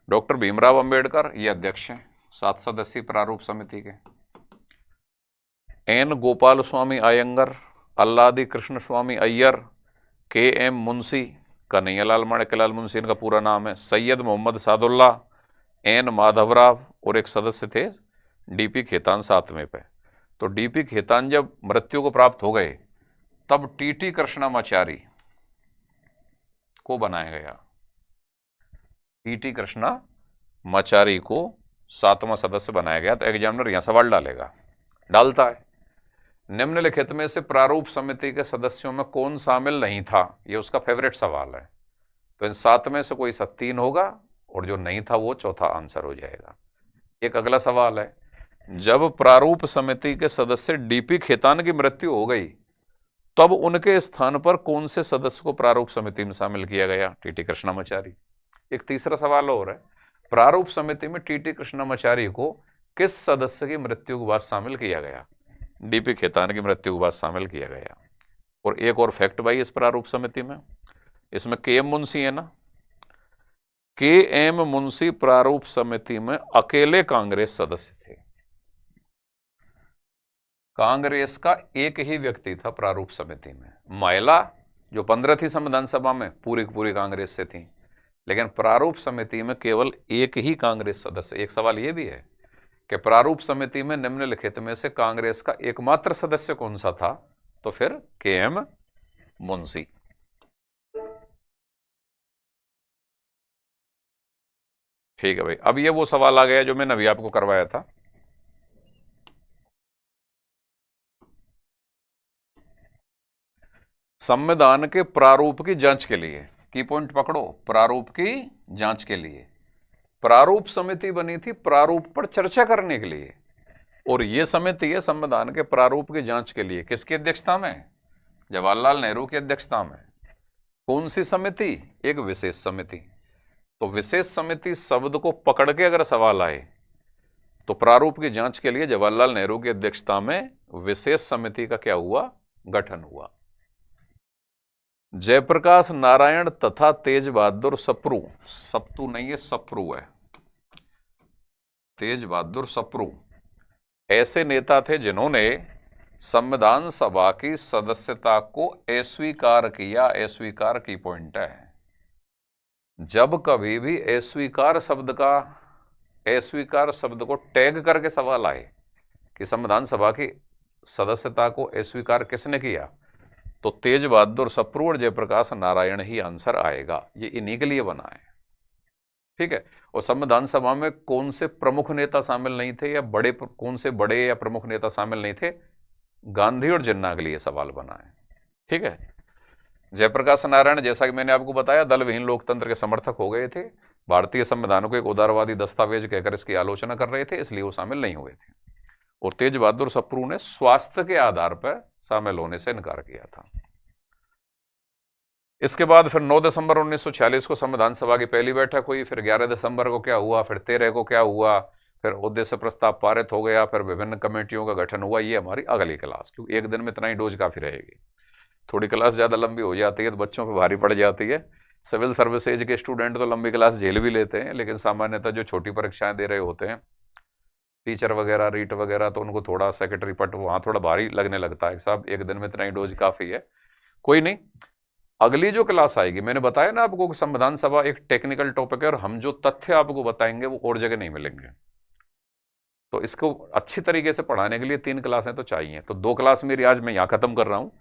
डॉक्टर भीमराव अंबेडकर, ये अध्यक्ष हैं 7 सदस्यीय प्रारूप समिति के। N गोपाल स्वामी अयंगर, अल्लादी कृष्ण स्वामी अय्यर, KM मुंशी, कन्हैयालाल माणिक्यलाल मुंशी इनका पूरा नाम है, सैयद मोहम्मद सादुल्ला, N माधवराव, और एक सदस्य थे DP खेतान 7वें पे। तो DP खेतान जब मृत्यु को प्राप्त हो गए तब TT कृष्णामाचारी को बनाया गया। TT कृष्णामाचारी को 7वां सदस्य बनाया गया। तो एग्जामिनर यहां सवाल डालेगा, डालता है, निम्नलिखित में से प्रारूप समिति के सदस्यों में कौन शामिल नहीं था? ये उसका फेवरेट सवाल है। तो इन 7 में से कोई 3 होगा और जो नहीं था वो चौथा आंसर हो जाएगा। एक अगला सवाल है, जब प्रारूप समिति के सदस्य DP खेतान की मृत्यु हो गई तब उनके स्थान पर कौन से सदस्य को प्रारूप समिति में शामिल किया गया? TT कृष्णामाचारी। एक तीसरा सवाल और है, प्रारूप समिति में TT कृष्णामाचारी को किस सदस्य की मृत्यु के बाद शामिल किया गया? DP खेतान की मृत्यु के बाद शामिल किया गया। और एक और फैक्ट भाई इस प्रारूप समिति में, इसमें KM मुंशी है ना, KM मुंशी प्रारूप समिति में अकेले कांग्रेस सदस्य थे। कांग्रेस का एक ही व्यक्ति था प्रारूप समिति में। महिला जो 15 थी संविधान सभा में, पूरी पूरी कांग्रेस से थी, लेकिन प्रारूप समिति में केवल एक ही कांग्रेस सदस्य। एक सवाल यह भी है कि प्रारूप समिति में निम्नलिखित में से कांग्रेस का एकमात्र सदस्य कौन सा था? तो फिर KM मुंशी। ठीक है भाई, अब ये वो सवाल आ गया जो मैंने अभी आपको करवाया था। संविधान के प्रारूप की जांच के लिए, की पॉइंट पकड़ो, प्रारूप की जांच के लिए प्रारूप समिति बनी थी, प्रारूप पर चर्चा करने के लिए। और यह समिति है संविधान के प्रारूप की जांच के लिए किसकी अध्यक्षता में? जवाहरलाल नेहरू की अध्यक्षता में। कौन सी समिति? एक विशेष समिति। तो विशेष समिति शब्द को पकड़ के अगर सवाल आए तो प्रारूप की जांच के लिए जवाहरलाल नेहरू की अध्यक्षता में विशेष समिति का क्या हुआ? गठन हुआ। जयप्रकाश नारायण तथा तेज बहादुर सप्रू, सप्तू नहीं है सप्रू है, तेज बहादुर सप्रू ऐसे नेता थे जिन्होंने संविधान सभा की सदस्यता को अस्वीकार किया। अस्वीकार की पॉइंट है, जब कभी भी अस्वीकार शब्द को टैग करके सवाल आए कि संविधान सभा की सदस्यता को अस्वीकार किसने किया, तो तेज बहादुर सप्रू और जयप्रकाश नारायण ही आंसर आएगा। ये इन्हीं के लिए बना है। ठीक है। और संविधान सभा में कौन से प्रमुख नेता शामिल नहीं थे, या कौन से बड़े या प्रमुख नेता शामिल नहीं थे? गांधी और जिन्ना के लिए सवाल बना है। ठीक है। जयप्रकाश नारायण, जैसा कि मैंने आपको बताया, दल विहीन लोकतंत्र के समर्थक हो गए थे। भारतीय संविधान को एक उदारवादी दस्तावेज कहकर इसकी आलोचना कर रहे थे, इसलिए वो शामिल नहीं हुए थे। और तेज बहादुर सप्रू ने स्वास्थ्य के आधार पर शामिल होने से इनकार किया था। इसके बाद फिर 9 दिसंबर 1946 को संविधान सभा की पहली बैठक हुई। फिर 11 दिसंबर को क्या हुआ, फिर 13 को क्या हुआ, फिर उद्देश्य प्रस्ताव पारित हो गया, फिर विभिन्न कमेटियों का गठन हुआ। ये हमारी अगली क्लास, क्योंकि एक दिन में इतना ही डोज काफी रहेगी। थोड़ी क्लास ज़्यादा लंबी हो जाती है तो बच्चों पर भारी पड़ जाती है। सिविल सर्विसेज के स्टूडेंट तो लंबी क्लास झेल भी लेते हैं, लेकिन सामान्यतः जो छोटी परीक्षाएं दे रहे होते हैं, टीचर वगैरह, रीट वगैरह, तो उनको थोड़ा सेक्रेटरी पट वहाँ थोड़ा भारी लगने लगता है। साहब एक दिन में इतना ही डोज काफ़ी है। कोई नहीं, अगली जो क्लास आएगी, मैंने बताया ना आपको कि संविधान सभा एक टेक्निकल टॉपिक है और हम जो तथ्य आपको बताएंगे वो और जगह नहीं मिलेंगे। तो इसको अच्छी तरीके से पढ़ाने के लिए 3 क्लासें तो चाहिए। तो 2 क्लास मेरी आज मैं यहाँ ख़त्म कर रहा हूँ।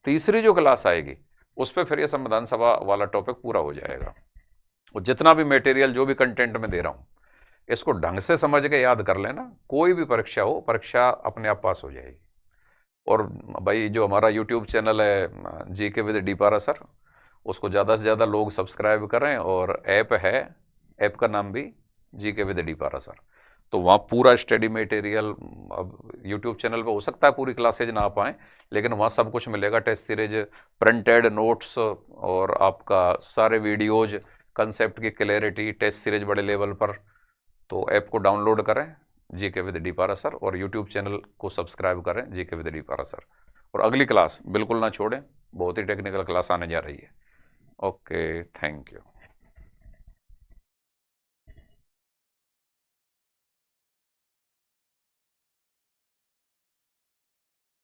तीसरी जो क्लास आएगी उस पर फिर ये संविधान सभा वाला टॉपिक पूरा हो जाएगा। और जितना भी मटेरियल, जो भी कंटेंट मैं दे रहा हूँ, इसको ढंग से समझ के याद कर लेना, कोई भी परीक्षा हो, परीक्षा अपने आप पास हो जाएगी। और भाई जो हमारा यूट्यूब चैनल है जीके विद डी पारा सर, उसको ज़्यादा से ज़्यादा लोग सब्सक्राइब करें। और ऐप है, ऐप का नाम भी जीके विद डी पारा सर। तो वहाँ पूरा स्टडी मटेरियल, अब यूट्यूब चैनल पे हो सकता है पूरी क्लासेज ना आ पाएँ, लेकिन वहाँ सब कुछ मिलेगा, टेस्ट सीरीज, प्रिंटेड नोट्स, और आपका सारे वीडियोज, कंसेप्ट की क्लैरिटी, टेस्ट सीरीज बड़े लेवल पर। तो ऐप को डाउनलोड करें, जीके विद डी पारा सर, और यूट्यूब चैनल को सब्सक्राइब करें, जीके विद डी पारा सर। और अगली क्लास बिल्कुल ना छोड़ें, बहुत ही टेक्निकल क्लास आने जा रही है। Okay, thank you.